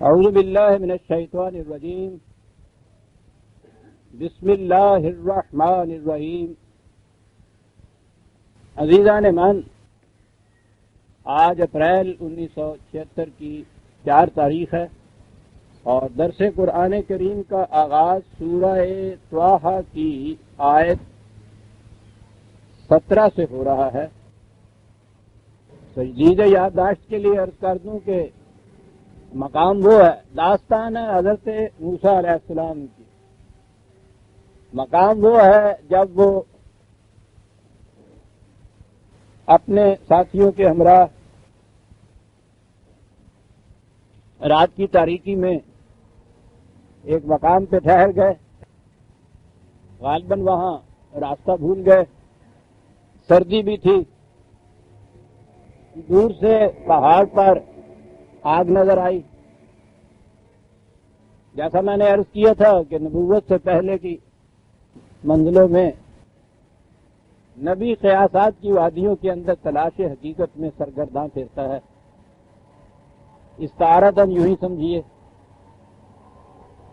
اعوذ باللہ من الشیطان الرجیم بسم اللہ الرحمن الرحیم۔ عزیزان من، آج اپریل 1976 کی 4 تاریخ ہے اور درس قرآن کریم کا آغاز سورہ طٰہٰ کی آیت 17 سے ہو رہا ہے۔ تجدید یادداشت کے لیے عرض کر دوں کہ مقام وہ ہے، داستان ہے حضرت موسیٰ علیہ السلام کی۔ مقام وہ ہے جب وہ اپنے ساتھیوں کے ہمراہ رات کی تاریکی میں ایک مقام پہ ٹھہر گئے، غالباً وہاں راستہ بھول گئے، سردی بھی تھی، دور سے پہاڑ پر آگ نظر آئی۔ جیسا میں نے عرض کیا تھا کہ نبوت سے پہلے کی منزلوں میں نبی قیاسات کی وادیوں کے اندر تلاش حقیقت میں سرگرداں پھرتا ہے۔ استعارتاً یوں ہی سمجھیے،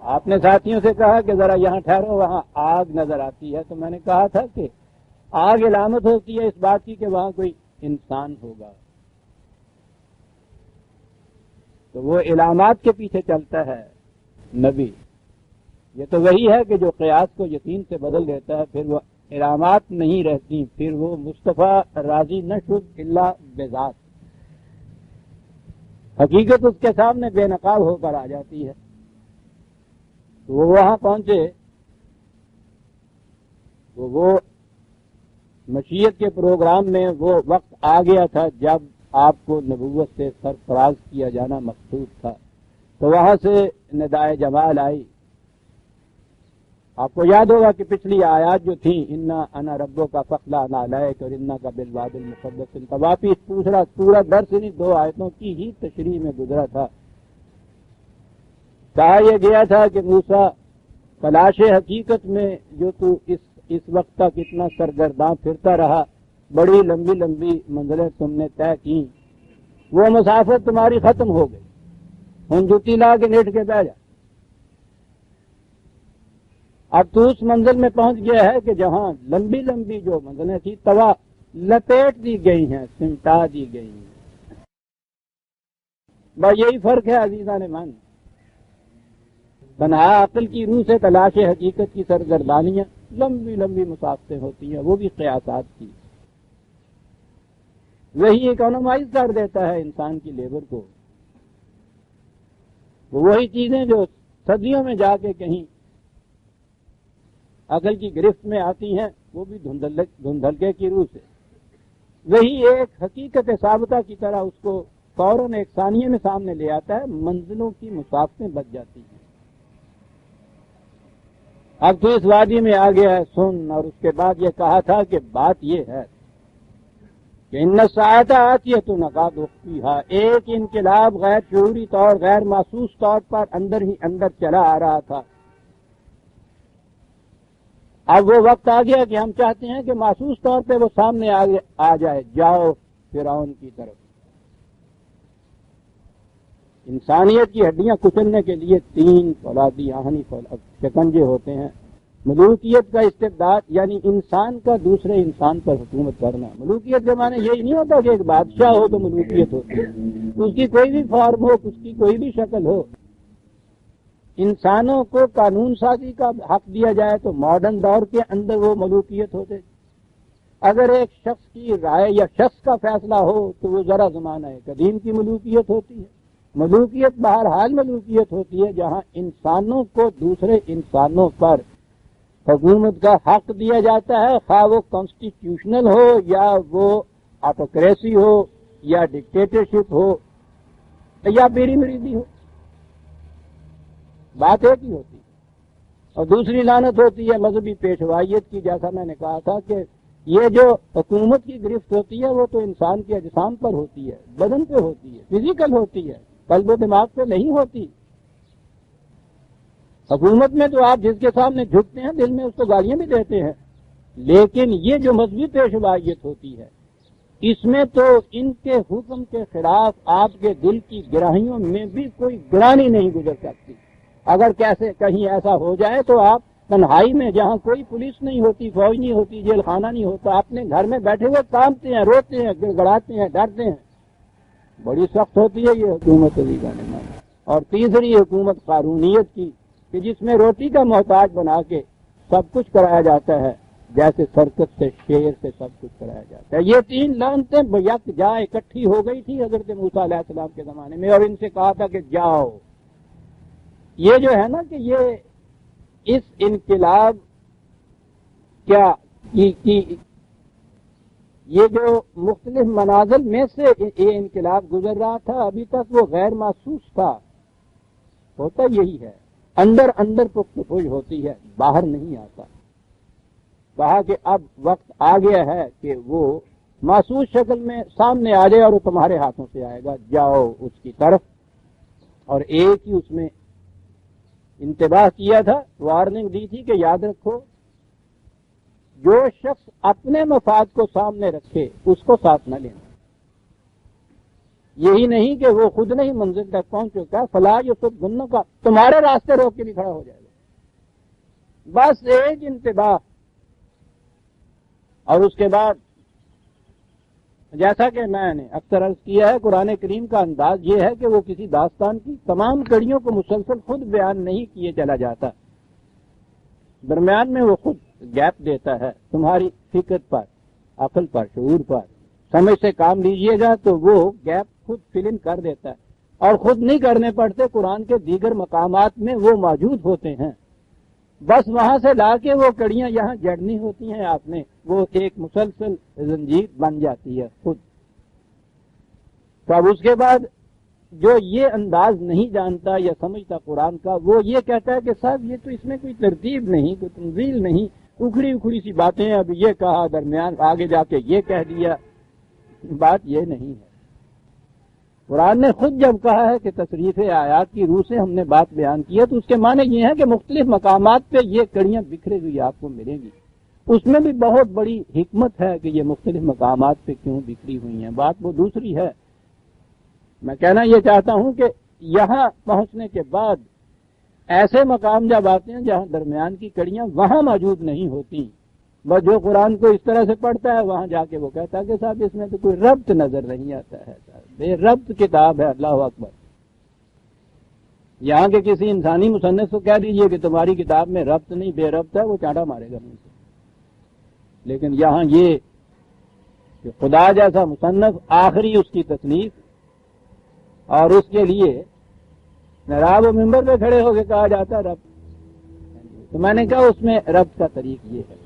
آپ نے ساتھیوں سے کہا کہ ذرا یہاں ٹھہرو، وہاں آگ نظر آتی ہے، تو میں نے کہا تھا کہ آگ علامت ہوتی ہے اس بات کی کہ وہاں کوئی انسان ہوگا، تو وہ علامات کے پیچھے چلتا ہے نبی۔ یہ تو وہی ہے کہ جو قیاس کو یقین سے بدل دیتا ہے، پھر وہ علامات نہیں رہتی، پھر وہ مصطفیٰ راضی نہ شد الا بذات، حقیقت اس کے سامنے بے نقاب ہو کر آ جاتی ہے۔ تو وہ وہاں پہنچے تو وہ مشیت کے پروگرام میں وہ وقت آ گیا تھا جب آپ کو نبوت سے سرفراز کیا جانا مقصود تھا، تو وہاں سے ندائے جمال آئی۔ آپ کو یاد ہوگا کہ پچھلی آیات جو تھیں، انا انا ربو کا فخلا نالائک اور انا کا بالواد المقدس طواپی، پورا درس انہیں 2 آیتوں کی ہی تشریح میں گزرا تھا۔ کہا یہ گیا تھا کہ موسیٰ، تلاش حقیقت میں جو تو اس وقت تک اتنا سرگرداں پھرتا رہا، بڑی لمبی لمبی منزلیں تم نے طے کی، وہ مسافت تمہاری ختم ہو گئی، ہن جوتی لا کے لیٹ کے بیٹھ جا۔ اب تو اس منزل میں پہنچ گیا ہے کہ جہاں لمبی لمبی جو منزلیں تھیں توا لپیٹ دی گئی ہیں، سمٹا دی گئی ہیں۔ بس یہی فرق ہے عزیزان من، تنہا عقل کی روح سے تلاش حقیقت کی سرگردانیاں لمبی لمبی مسافتیں ہوتی ہیں، وہ بھی قیاسات کی۔ وہی اکانومائز کر دیتا ہے انسان کی لیبر کو۔ وہی چیزیں جو صدیوں میں جا کے کہیں عقل کی گرفت میں آتی ہیں، وہ بھی دھندلکے کی روح سے، وہی ایک حقیقت ثابتہ کی طرح اس کو فوراً ایک ثانیے میں سامنے لے آتا ہے، منزلوں کی مسافتیں بچ جاتی ہیں۔ اب تو اس وادی میں آ گیا ہے، سن، اور اس کے بعد یہ کہا تھا کہ بات یہ ہے کہ ان الساعۃ آتیۃ نکاد اخفیھا، ایک انقلاب غیر شعوری طور، غیر محسوس طور پر اندر ہی اندر چلا آ رہا تھا۔ اب وہ وقت آ گیا کہ ہم چاہتے ہیں کہ محسوس طور پہ وہ سامنے آ جائے، جاؤ فرعون کی طرف۔ انسانیت کی ہڈیاں کچلنے کے لیے 3 فولادی آہنی شکنجے ہوتے ہیں۔ ملوکیت کا استبداد، یعنی انسان کا دوسرے انسان پر حکومت کرنا۔ ملوکیت کے معنی یہی نہیں ہوتا کہ ایک بادشاہ ہو تو ملوکیت ہوتی ہے، اس کی کوئی بھی فارم ہو، اس کی کوئی بھی شکل ہو، انسانوں کو قانون سازی کا حق دیا جائے تو ماڈرن دور کے اندر وہ ملوکیت ہوتے۔ اگر ایک شخص کی رائے یا شخص کا فیصلہ ہو تو وہ ذرا زمانہ قدیم کی ملوکیت ہوتی ہے۔ ملوکیت بہرحال ملوکیت ہوتی ہے جہاں انسانوں کو دوسرے انسانوں پر حکومت کا حق دیا جاتا ہے، خواہ وہ کانسٹیٹیوشنل ہو یا وہ آٹوکریسی ہو یا ڈکٹیٹرشپ ہو یا پیری مریدی ہو، بات ایک ہی ہوتی ہے۔ اور دوسری لعنت ہوتی ہے مذہبی پیشوائیت کی، جیسا میں نے کہا تھا کہ یہ جو حکومت کی گرفت ہوتی ہے وہ تو انسان کے اجسام پر ہوتی ہے، بدن پہ ہوتی ہے، فزیکل ہوتی ہے، قلب و دماغ پہ نہیں ہوتی۔ حکومت میں تو آپ جس کے سامنے جھکتے ہیں دل میں اس کو گالیاں بھی دیتے ہیں، لیکن یہ جو مذہبی پیشوائیت ہوتی ہے اس میں تو ان کے حکم کے خلاف آپ کے دل کی گراہیوں میں بھی کوئی گرانی نہیں گزر سکتی. اگر کیسے کہیں ایسا ہو جائے تو آپ تنہائی میں، جہاں کوئی پولیس نہیں ہوتی، فوج نہیں ہوتی، جیل خانہ نہیں ہوتا، اپنے گھر میں بیٹھے ہوئے کانپتے ہیں، روتے ہیں، گڑگڑاتے ہیں، ڈرتے ہیں. بڑی سخت ہوتی ہے یہ حکومت علی گاہ. اور تیسری حکومت قارونیت کی، کہ جس میں روٹی کا محتاج بنا کے سب کچھ کرایا جاتا ہے، جیسے سرکت سے، شیر سے سب کچھ کرایا جاتا ہے. یہ تین لعنتیں یک جا اکٹھی ہو گئی تھی حضرت موسیٰ علیہ السلام کے زمانے میں، اور ان سے کہا تھا کہ جاؤ. یہ جو ہے نا کہ یہ اس انقلاب کیا یہ جو مختلف منازل میں سے یہ انقلاب گزر رہا تھا، ابھی تک وہ غیر محسوس تھا. ہوتا یہی ہے، اندر اندر پخت پوش ہوتی ہے، باہر نہیں آتا. کہا کہ اب وقت آ گیا ہے کہ وہ محسوس شکل میں سامنے آ جائے اور وہ تمہارے ہاتھوں سے آئے گا. جاؤ اس کی طرف. اور ایک ہی اس میں انتباہ کیا تھا، وارننگ دی تھی کہ یاد رکھو، جو شخص اپنے مفاد کو سامنے رکھے اس کو ساتھ نہ لینا. یہی نہیں کہ وہ خود نہیں منزل تک پہنچ چکا، فلاح یوسف گنوں کا تمہارے راستے روک کے بھی کھڑا ہو جائے گا. بس ایک انتباہ. اور اس کے بعد جیسا کہ میں نے اکثر عرض کیا ہے، قرآن کریم کا انداز یہ ہے کہ وہ کسی داستان کی تمام کڑیوں کو مسلسل خود بیان نہیں کیے چلا جاتا، درمیان میں وہ خود گیپ دیتا ہے. تمہاری فکر پر، عقل پر، شعور پر، سمجھ سے کام لیجئے گا تو وہ گیپ خود فل ان کر دیتا ہے. اور خود نہیں کرنے پڑتے، قرآن کے دیگر مقامات میں وہ موجود ہوتے ہیں. بس وہاں سے لا کے وہ کڑیاں یہاں جڑنی ہوتی ہیں آپ نے، وہ ایک مسلسل زنجیر بن جاتی ہے خود. تو اب اس کے بعد جو یہ انداز نہیں جانتا یا سمجھتا قرآن کا، وہ یہ کہتا ہے کہ صاحب یہ تو اس میں کوئی ترتیب نہیں، کوئی تنزیل نہیں، اکھڑی اکھڑی سی باتیں، اب یہ کہا، درمیان آگے جا کے یہ کہہ دیا. بات یہ نہیں ہے. قرآن نے خود جب کہا ہے کہ تصریف آیات کی روح سے ہم نے بات بیان کی ہے، تو اس کے معنی یہ ہے کہ مختلف مقامات پہ یہ کڑیاں بکھری ہوئی آپ کو ملیں گی. اس میں بھی بہت بڑی حکمت ہے کہ یہ مختلف مقامات پہ کیوں بکھری ہوئی ہیں. بات وہ دوسری ہے. میں کہنا یہ چاہتا ہوں کہ یہاں پہنچنے کے بعد ایسے مقام جب آتے ہیں جہاں درمیان کی کڑیاں وہاں موجود نہیں ہوتی. بس جو قرآن کو اس طرح سے پڑھتا ہے وہاں جا کے وہ کہتا ہے کہ صاحب اس میں تو کوئی ربط نظر نہیں آتا ہے، بے ربط کتاب ہے. اللہ اکبر. یہاں کے کسی انسانی مصنف کو کہہ دیجئے کہ تمہاری کتاب میں ربط نہیں، بے ربط ہے، وہ چانٹا مارے گا منہ سے. لیکن یہاں یہ کہ خدا جیسا مصنف، آخری اس کی تصنیف، اور اس کے لیے محراب و منبر پہ کھڑے ہو کے کہا جاتا ہے ربط. تو میں نے کہا اس میں ربط کا طریق یہ ہے.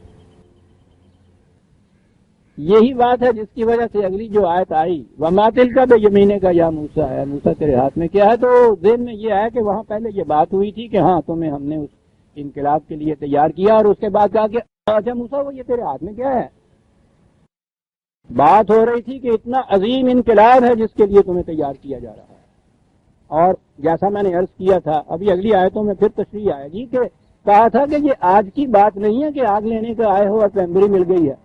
یہی بات ہے جس کی وجہ سے اگلی جو آیت آئی، وَمَا تِلْكَ بِيَمِينِكَ يَا مُوسَىٰ، ہے موسیٰ تیرے ہاتھ میں کیا ہے، تو ذہن میں یہ ہے کہ وہاں پہلے یہ بات ہوئی تھی کہ ہاں تمہیں ہم نے اس انقلاب کے لیے تیار کیا، اور اس کے بعد کہا کہ اچھا موسیٰ وہ یہ تیرے ہاتھ میں کیا ہے. بات ہو رہی تھی کہ اتنا عظیم انقلاب ہے جس کے لیے تمہیں تیار کیا جا رہا ہے. اور جیسا میں نے عرض کیا تھا، ابھی اگلی آیتوں میں پھر تشریح آئے گی کہ کہا تھا کہ یہ آج کی بات نہیں ہے کہ آگ لینے کا آئے ہو اور پیمبری مل گئی ہے.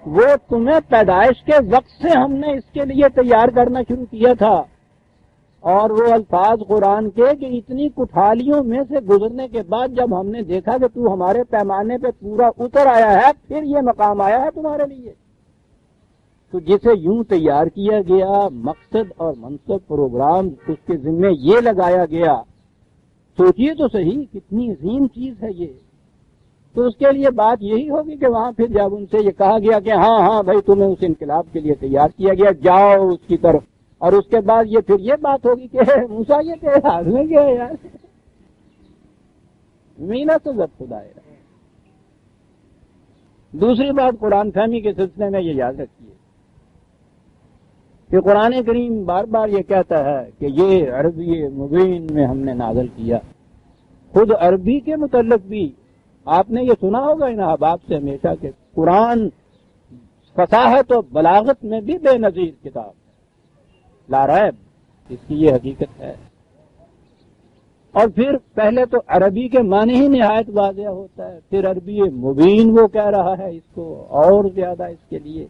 وہ تمہیں پیدائش کے وقت سے ہم نے اس کے لیے تیار کرنا شروع کیا تھا. اور وہ الفاظ قرآن کے کہ اتنی کٹھالیوں میں سے گزرنے کے بعد جب ہم نے دیکھا کہ تو ہمارے پیمانے پہ پورا اتر آیا ہے، پھر یہ مقام آیا ہے تمہارے لیے. تو جسے یوں تیار کیا گیا، مقصد اور منصب، پروگرام اس کے ذمہ یہ لگایا گیا، سوچئے تو صحیح کتنی عظیم چیز ہے یہ. تو اس کے لیے بات یہی ہوگی کہ وہاں پھر جب ان سے یہ کہا گیا کہ ہاں ہاں بھائی تمہیں اس انقلاب کے لیے تیار کیا گیا، جاؤ اس کی طرف، اور اس کے بعد یہ پھر یہ بات ہوگی کہ موسیٰ یہ تیرے ہاتھ میں کیا ہے یار. مینا تو ضبط خدا ہے. دوسری بات قرآن فہمی کے سلسلے میں یہ یاد رکھیے کہ قرآن کریم بار بار یہ کہتا ہے کہ یہ عربی مبین میں ہم نے نازل کیا. خود عربی کے متعلق بھی آپ نے یہ سنا ہوگا ان احباب سے ہمیشہ کہ قرآن فصاحت و بلاغت میں بھی بے نظیر کتاب ہے، لا ریب، اس کی یہ حقیقت ہے. اور پھر پہلے تو عربی کے معنی ہی نہایت واضح ہوتا ہے، پھر عربی مبین وہ کہہ رہا ہے اس کو اور زیادہ اس کے لیے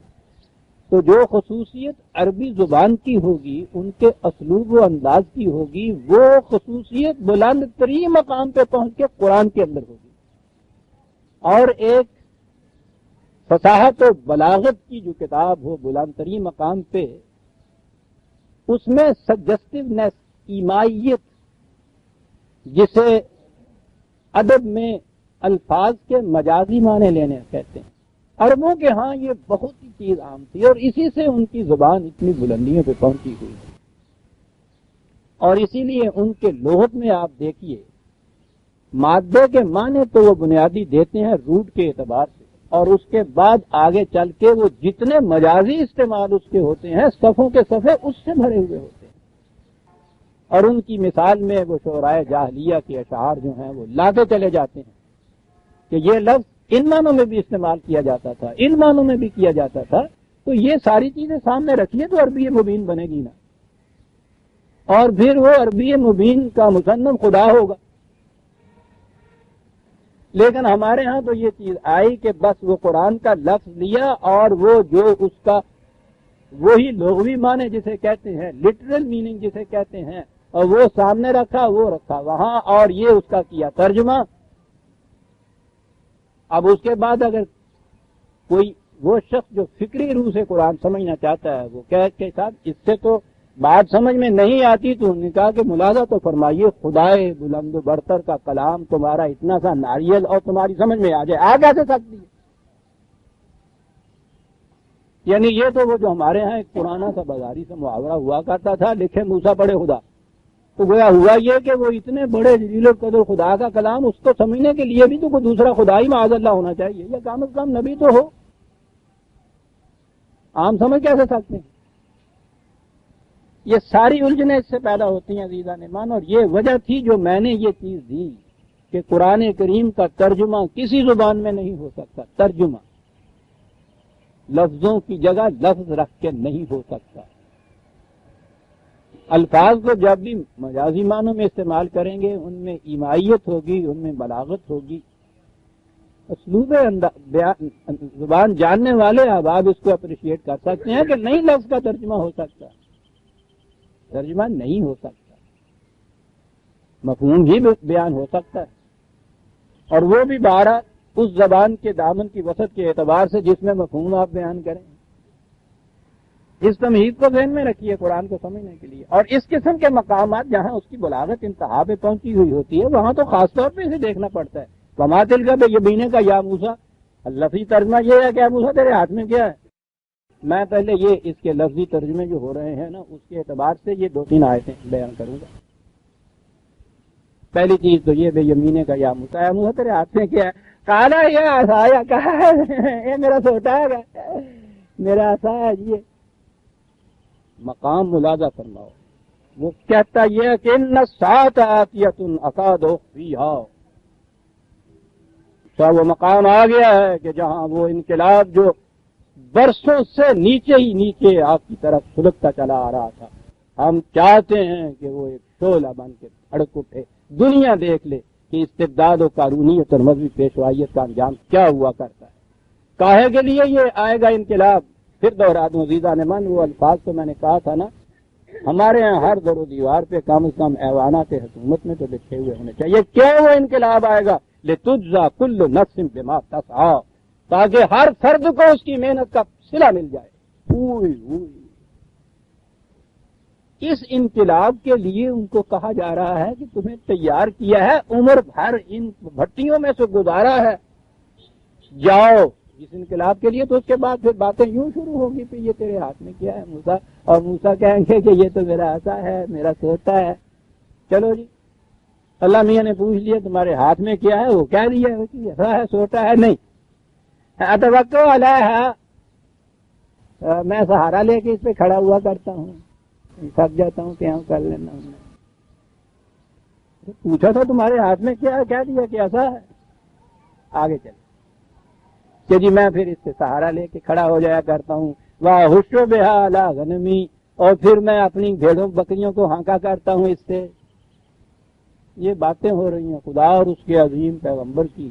تو جو خصوصیت عربی زبان کی ہوگی، ان کے اسلوب و انداز کی ہوگی، وہ خصوصیت بلند ترین مقام پہ پہنچ کے قرآن کے اندر ہوگی. اور ایک فصاحت و بلاغت کی جو کتاب ہو بلند ترین مقام پہ، اس میں سجسٹیونیس، ایمائیت، جسے ادب میں الفاظ کے مجازی معنی لینے کہتے ہیں، عربوں کے ہاں یہ بہت ہی چیز عام تھی، اور اسی سے ان کی زبان اتنی بلندیوں پہ پہنچی ہوئی ہے. اور اسی لیے ان کے لغت میں آپ دیکھیے، مادے کے معنی تو وہ بنیادی دیتے ہیں روٹ کے اعتبار سے، اور اس کے بعد آگے چل کے وہ جتنے مجازی استعمال اس کے ہوتے ہیں، صفوں کے صفحے اس سے بھرے ہوئے ہوتے ہیں. اور ان کی مثال میں وہ شعرائے جاہلیہ کے اشعار جو ہیں وہ لاتے چلے جاتے ہیں کہ یہ لفظ ان معنوں میں بھی استعمال کیا جاتا تھا، ان معنوں میں بھی کیا جاتا تھا. تو یہ ساری چیزیں سامنے رکھیے تو عربی مبین بنے گی نا، اور پھر وہ عربی مبین کا مصنف خدا ہوگا. لیکن ہمارے ہاں تو یہ چیز آئی کہ بس وہ قرآن کا لفظ لیا، اور وہ جو اس کا وہی لغوی معنی جسے کہتے ہیں، لٹرل میننگ جسے کہتے ہیں، اور وہ سامنے رکھا، وہ رکھا وہاں، اور یہ اس کا کیا ترجمہ. اب اس کے بعد اگر کوئی وہ شخص جو فکری روح سے قرآن سمجھنا چاہتا ہے، وہ کہہ کے ساتھ اس سے تو بات سمجھ میں نہیں آتی، تو انہوں نے کہا کہ ملاحظہ تو فرمائیے، خدائے بلند و برتر کا کلام تمہارا اتنا سا ناریل اور تمہاری سمجھ میں آ جائے، آ کیسے سکتی ہے؟ یعنی یہ تو وہ جو ہمارے ہاں ایک پرانا سا بازاری سا محاورہ ہوا کرتا تھا، لکھے موسیٰ پڑھے خدا. تو گویا ہوا یہ کہ وہ اتنے بڑے جلیل القدر خدا کا کلام، اس کو سمجھنے کے لیے بھی تو کوئی دوسرا خدا ہی معاذ اللہ ہونا چاہیے، یا کم از کم نبی تو ہو. عام سمجھ کیسے سکتے ہیں؟ یہ ساری الجھنیں اس سے پیدا ہوتی ہیں عزیزان ایمان. اور یہ وجہ تھی جو میں نے یہ چیز دی کہ قرآن کریم کا ترجمہ کسی زبان میں نہیں ہو سکتا. ترجمہ لفظوں کی جگہ لفظ رکھ کے نہیں ہو سکتا. الفاظ کو جب بھی مجازی معنوں میں استعمال کریں گے، ان میں ایمائیت ہوگی، ان میں بلاغت ہوگی. اسلوب زبان جاننے والے احباب اس کو اپریشیٹ کر سکتے ہیں کہ نہیں لفظ کا ترجمہ ہو سکتا، ترجمہ نہیں ہو سکتا، مفہوم ہی بیان ہو سکتا ہے. اور وہ بھی بارہ اس زبان کے دامن کی وسعت کے اعتبار سے جس میں مفہوم آپ بیان کریں. اس تمہید کو ذہن میں رکھیے قرآن کو سمجھنے کے لیے. اور اس قسم کے مقامات جہاں اس کی بلاغت انتہا پہ پہنچی ہوئی ہوتی ہے، وہاں تو خاص طور پہ اسے دیکھنا پڑتا ہے. وما تلک بیمینک یا موسیٰ، لفظی ترجمہ یہ ہے کہ اے موسیٰ تیرے ہاتھ میں کیا ہے. میں پہلے یہ اس کے لفظی ترجمے جو ہو رہے ہیں نا، اس کے اعتبار سے یہ 2-3 آیتیں بیان کروں گا. پہلی چیز تو یہ بے یمینہ کا یا موسیٰ، اے موسیٰ تیرے ہاتھ میں کیا ہے. کالا یا عصایا، کہا ہے یہ میرا سوٹا ہے، میرا عصا ہے. یہ مقام ملاحظہ فرماؤ. وہ کہتا یہ کہ ان الساعۃ آتیۃ اکاد اخفیھا. وہ مقام آ گیا ہے کہ جہاں وہ انقلاب جو برسوں سے نیچے ہی نیچے آپ کی طرف سلگتا چلا آ رہا تھا، ہم چاہتے ہیں کہ وہ ایک شعلہ بن کے بھڑک اٹھے، دنیا دیکھ لے کہ استبداد و قانونیت اور مذہبی پیشوائیت کا انجام کیا ہوا کرتا ہے. کاہے کے لیے یہ آئے گا انقلاب؟ پھر دوہرا دوں عزیزان من، وہ الفاظ تو میں نے کہا تھا نا، ہمارے یہاں ہر در و دیوار پہ کم از کم ایوانات حکومت میں تو لکھے ہوئے ہونے چاہیے کیا وہ انقلاب آئے گا. لتجزا کل نفس بما تسعی، تاکہ ہر فرد کو اس کی محنت کا صلہ مل جائے. اس انقلاب کے لیے ان کو کہا جا رہا ہے کہ تمہیں تیار کیا ہے، عمر بھر ان بھٹیوں میں سے گزارا ہے، جاؤ اس انقلاب کے لیے. تو اس کے بعد پھر باتیں یوں شروع ہوگی پھر یہ تیرے ہاتھ میں کیا ہے موسیٰ، اور موسیٰ کہیں گے کہ یہ تو میرا عصا ہے، میرا سوٹا ہے. چلو جی، اللہ میاں نے پوچھ لیا تمہارے ہاتھ میں کیا ہے، وہ کہہ دیا عصا ہے، سوٹا ہے. نہیں، اتوکل علیہا، میں سہارا لے کے اس پہ کھڑا ہوا کرتا ہوں، تھک جاتا ہوں کہ ہم کر لینا. پوچھا تھا تمہارے ہاتھ میں کیا ہے، کہہ دیا کہ ایسا ہے. آگے چلے کہ جی میں پھر اس سے سہارا لے کے کھڑا ہو جایا کرتا ہوں. واحش بہا علی غنمی، اور پھر میں اپنی بھیڑوں بکریوں کو ہانکا کرتا ہوں اس سے. یہ باتیں ہو رہی ہیں خدا اور اس کے عظیم پیغمبر کی،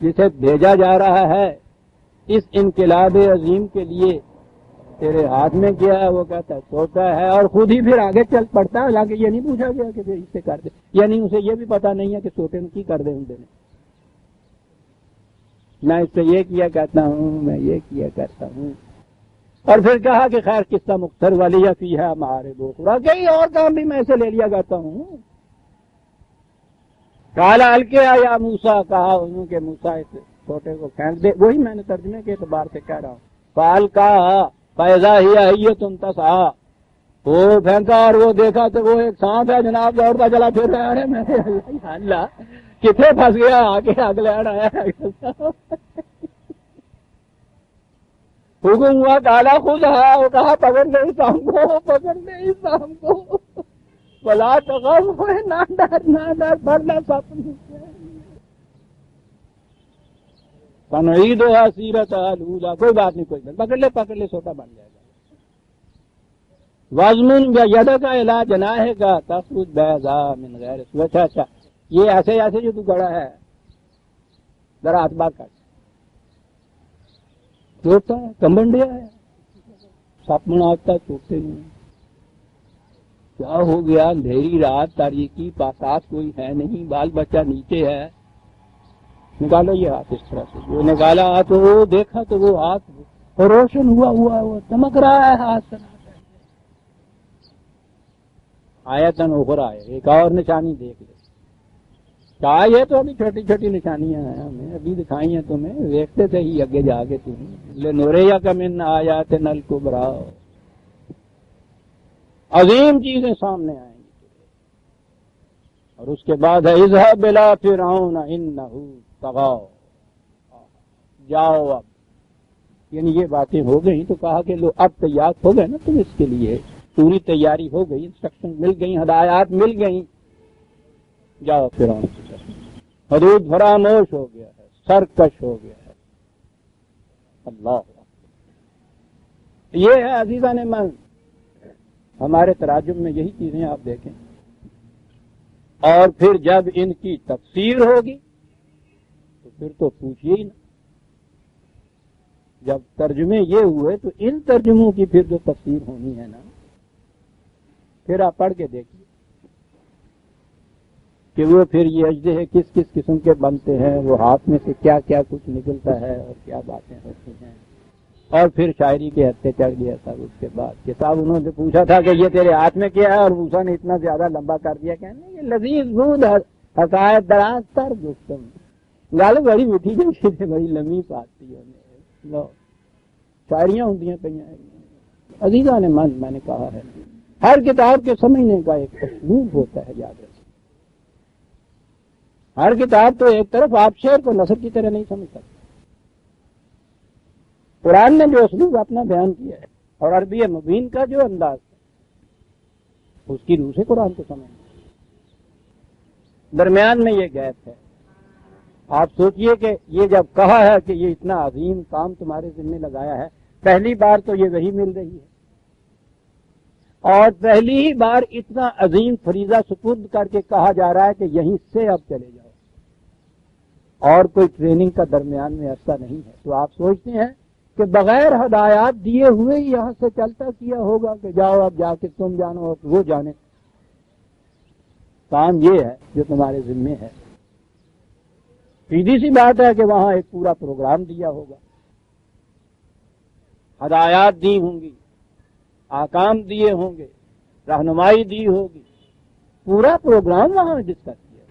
جسے بھیجا جا رہا ہے اس انقلاب عظیم کے لیے تیرے ہاتھ میں کیا ہے؟ وہ کہتا ہے چھوٹا ہے، اور خود ہی پھر آگے چل پڑتا ہے، حالانکہ یہ نہیں پوچھا گیا کہ پھر اس سے کر دے، یعنی اسے یہ بھی پتا نہیں ہے کہ چھوٹے نے کی کر دے ہوں، میں اس سے یہ کیا کرتا ہوں، میں یہ کیا کرتا ہوں۔ اور پھر کہا کہ خیر قصہ مختصر والی یا فی ہے ہمارے بوخرا، کئی اور کام بھی میں سے لے لیا کرتا ہوں۔ کالا الکیا یا موسیٰ، کہا انہوں کہ موسیٰ اس چھوٹے کو پھینک دے، وہی میں نے ترجمے کے اعتبار سے کہہ رہا ہوں۔ فال کا فیضا ہی حیۃ تسعیٰ، وہ پھینکا اور وہ دیکھا تو وہ ایک سانپ ہے جناب، دوڑتا چلا پھر رہا ہے۔ میں اللہ کتنے پھنس گیا، آگے اگلے آیا۔ حکم ہوا کالا خود ہے، وہ کہا پکڑ لے اس سانپ کو، پکڑ لے اس سانپ کو، بلا تخف، نہ ڈر نہ ڈر، بڑھنا سب سنعیدھا سیرتھا الاولیٰ، کوئی بات نہیں، کوئی بات، پکڑ لے چھوٹا بن جائے گا۔ وزمن بیدک الی جناحک تخرج بیضاء من غیر سوء، اچھا یہ ایسے جو تو گڑا ہے ذرا ہاتھ بار کر، چھوٹا ہے، کمبنڈیا ہے، سپ مناتا چھوٹے نہیں، کیا ہو گیا؟ اندھیری رات، تاریکی، پاسات کوئی ہے نہیں، بال بچہ نیچے ہے، نکالو یہ ہاتھ اس طرح سے۔ جو نکالا ہاتھ وہ دیکھا تو وہ ہاتھ روشن ہوا وہ چمک رہا ہے ہاتھ سے۔ آیتن اخرى ہے، ایک اور نشانی دیکھ لے، کہا یہ تو ابھی چھوٹی چھوٹی نشانیاں ہیں، ہمیں ابھی دکھائی ہیں تمہیں، دیکھتے تھے ہی آگے جا کے تمہیں، لنریک من آیاتنا الکبریٰ، عظیم چیزیں سامنے آئیں گی۔ اور اس کے بعد ہے اذهب الى فرعون انه طغى، جاؤ اب، یعنی یہ باتیں ہو گئی تو کہا کہ لو اب تیار ہو گئے نا تم، اس کے لیے پوری تیاری ہو گئی، انسٹرکشن مل گئی، ہدایات مل گئیں، جاؤ فرعون کی طرف۔ حدود فراموش ہو گیا ہے، سرکش ہو گیا ہے۔ اللہ یہ ہے عزیزان من، ہمارے تراجم میں یہی چیزیں آپ دیکھیں۔ اور پھر جب ان کی تفسیر ہوگی تو پھر تو پوچھئے ہی نا، جب ترجمے یہ ہوئے تو ان ترجموں کی پھر جو تفسیر ہونی ہے نا، پھر آپ پڑھ کے دیکھیے کہ وہ پھر یہ اجزے کس کس قسم کے بنتے ہیں، وہ ہاتھ میں سے کیا کیا کچھ نکلتا ہے اور کیا باتیں ہوتی ہیں۔ اور پھر شاعری کے ہتھے چڑھ گیا تھا اس کے بعد کہ صاحب انہوں نے پوچھا تھا کہ یہ تیرے ہاتھ میں کیا ہے، اور موسیٰ نے اتنا زیادہ لمبا کر دیا، کہنے یہ لذیذ بود حقائق دراز تر گفتم، گل بڑی میٹھی جیسی سے بڑی لمبی پاتی ہے، لو شاعریاں ہوتی ہیں کئی۔ عزیزان من، میں نے کہا ہے ہر کتاب کے سمجھنے کا ایک اسلوب ہوتا ہے، یاد رکھیں۔ ہر کتاب تو ایک طرف آپ شعر کو نثر کی طرح نہیں سمجھ سکتے۔ قرآن نے جو اسلوب اپنا بیان کیا ہے اور عربی مبین کا جو انداز ہے، اس کی روح سے قرآن کو سمجھنا، درمیان میں یہ گیپ ہے۔ آپ سوچئے کہ یہ جب کہا ہے کہ یہ اتنا عظیم کام تمہارے ذمہ لگایا ہے، پہلی بار تو یہ وحی مل رہی ہے، اور پہلی ہی بار اتنا عظیم فریضہ سپرد کر کے کہا جا رہا ہے کہ یہیں سے اب چلے جاؤ، اور کوئی ٹریننگ کا درمیان میں عرصہ نہیں ہے۔ تو آپ سوچتے ہیں کہ بغیر ہدایات دیے ہوئے ہی یہاں سے چلتا کیا ہوگا کہ جاؤ اب جا کے تم جانو اور وہ جانے، کام یہ ہے جو تمہارے ذمہ ہے۔ سیدھی سی بات ہے کہ وہاں ایک پورا پروگرام دیا ہوگا، ہدایات دی ہوں گی، احکام دیے ہوں گے، رہنمائی دی ہوگی، پورا پروگرام وہاں ڈسکس کیا،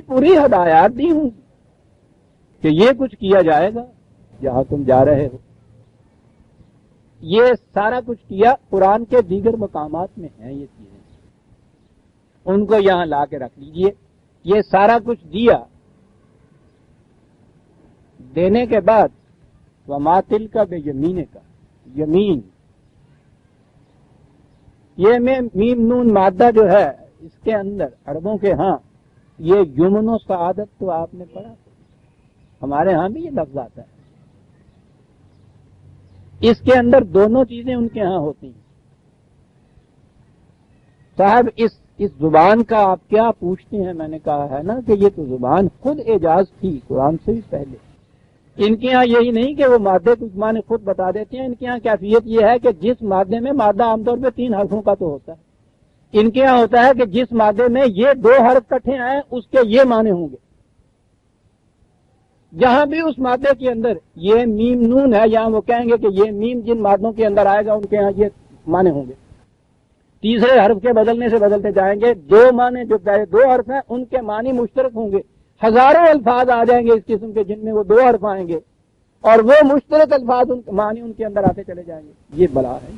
پوری ہدایات دی ہوں گی کہ یہ کچھ کیا جائے گا جہاں تم جا رہے ہو۔ یہ سارا کچھ کیا، قرآن کے دیگر مقامات میں ہیں یہ چیزیں، ان کو یہاں لا کے رکھ لیجئے۔ یہ سارا کچھ دیا، دینے کے بعد وما تلک بیمینک کا، یمین یہ میں میم نون مادہ جو ہے اس کے اندر عربوں کے ہاں یہ یمن و سعادت تو آپ نے پڑھا، ہمارے ہاں بھی یہ لفظ آتا ہے، اس کے اندر دونوں چیزیں ان کے ہاں ہوتی ہیں۔ صاحب اس زبان کا آپ کیا پوچھتے ہیں؟ میں نے کہا ہے نا کہ یہ تو زبان خود اعجاز تھی قرآن سے بھی پہلے، ان کے ہاں یہی نہیں کہ وہ مادے کو معنی خود بتا دیتے ہیں، ان کے ہاں کیفیت یہ ہے کہ جس مادے میں مادہ عام طور پہ 3 حرفوں کا تو ہوتا ہے، ان کے ہاں ہوتا ہے کہ جس مادے میں یہ 2 حرف کٹھے آئے اس کے یہ معنی ہوں گے۔ جہاں بھی اس مادے کے اندر یہ میم نون ہے، یہاں وہ کہیں گے کہ یہ میم جن مادوں کے اندر آئے گا ان کے ہاں یہ معنی ہوں گے۔ تیسرے حرف کے بدلنے سے بدلتے جائیں گے، 2 معنی جو پہلے 2 حرف ہیں ان کے معنی مشترک ہوں گے، ہزاروں الفاظ آ جائیں گے اس قسم کے جن میں وہ 2 حرف آئیں گے اور وہ مشترک الفاظ معنی ان کے اندر آتے چلے جائیں گے۔ یہ بلا ہے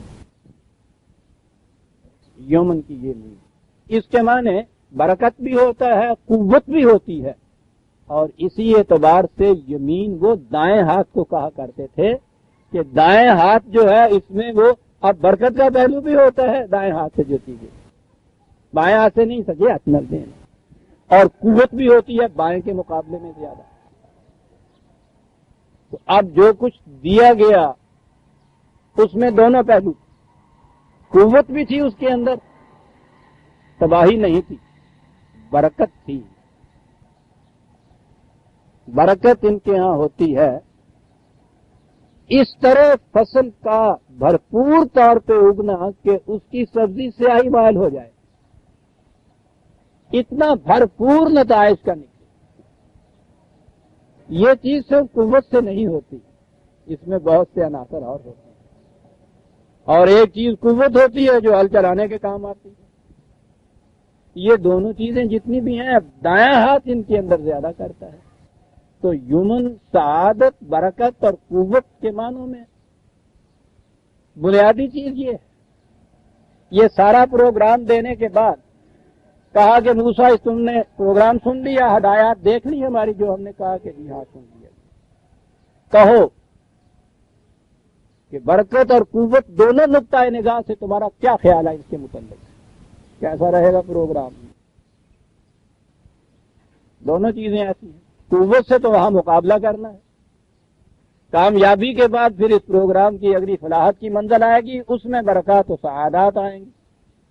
یومن کی، یہ نہیں۔ اس کے معنی برکت بھی ہوتا ہے، قوت بھی ہوتی ہے، اور اسی اعتبار سے یمین وہ دائیں ہاتھ کو کہا کرتے تھے کہ دائیں ہاتھ جو ہے اس میں وہ اب برکت کا پہلو بھی ہوتا ہے، دائیں ہاتھ سے جو چیزیں بائیں ہاتھ سے نہیں سکے اچنل دینا، اور قوت بھی ہوتی ہے بائیں کے مقابلے میں زیادہ۔ تو اب جو کچھ دیا گیا اس میں دونوں پہلو، قوت بھی تھی اس کے اندر، تباہی نہیں تھی، برکت تھی۔ برکت ان کے ہاں ہوتی ہے اس طرح فصل کا بھرپور طور پہ اگنا کہ اس کی سبزی سیاہی مائل ہو جائے، اتنا بھرپور نتائج کا نکلے۔ یہ چیز صرف قوت سے نہیں ہوتی، اس میں بہت سے عناصر اور ہوتے ہیں، اور ایک چیز قوت ہوتی ہے جو ہل چلانے کے کام آتی ہے۔ یہ دونوں چیزیں جتنی بھی ہیں دایاں ہاتھ ان کے اندر زیادہ کرتا ہے۔ تو یمن سعادت، برکت اور قوت کے معنوں میں بنیادی چیز یہ ہے۔ یہ سارا پروگرام دینے کے بعد کہا کہ موسیٰ تم نے پروگرام سن لیا، ہدایات دیکھ لی ہماری جو ہم نے کہا کہ جی ہاں سن لیا، کہو کہ برکت اور قوت دونوں نقطۂ نگاہ سے تمہارا کیا خیال ہے اس کے متعلق، کیسا رہے گا پروگرام؟ دونوں چیزیں ایسی ہیں، قوت سے تو وہاں مقابلہ کرنا ہے، کامیابی کے بعد پھر اس پروگرام کی اگلی فلاحت کی منزل آئے گی، اس میں برکات و سعادات آئیں گی۔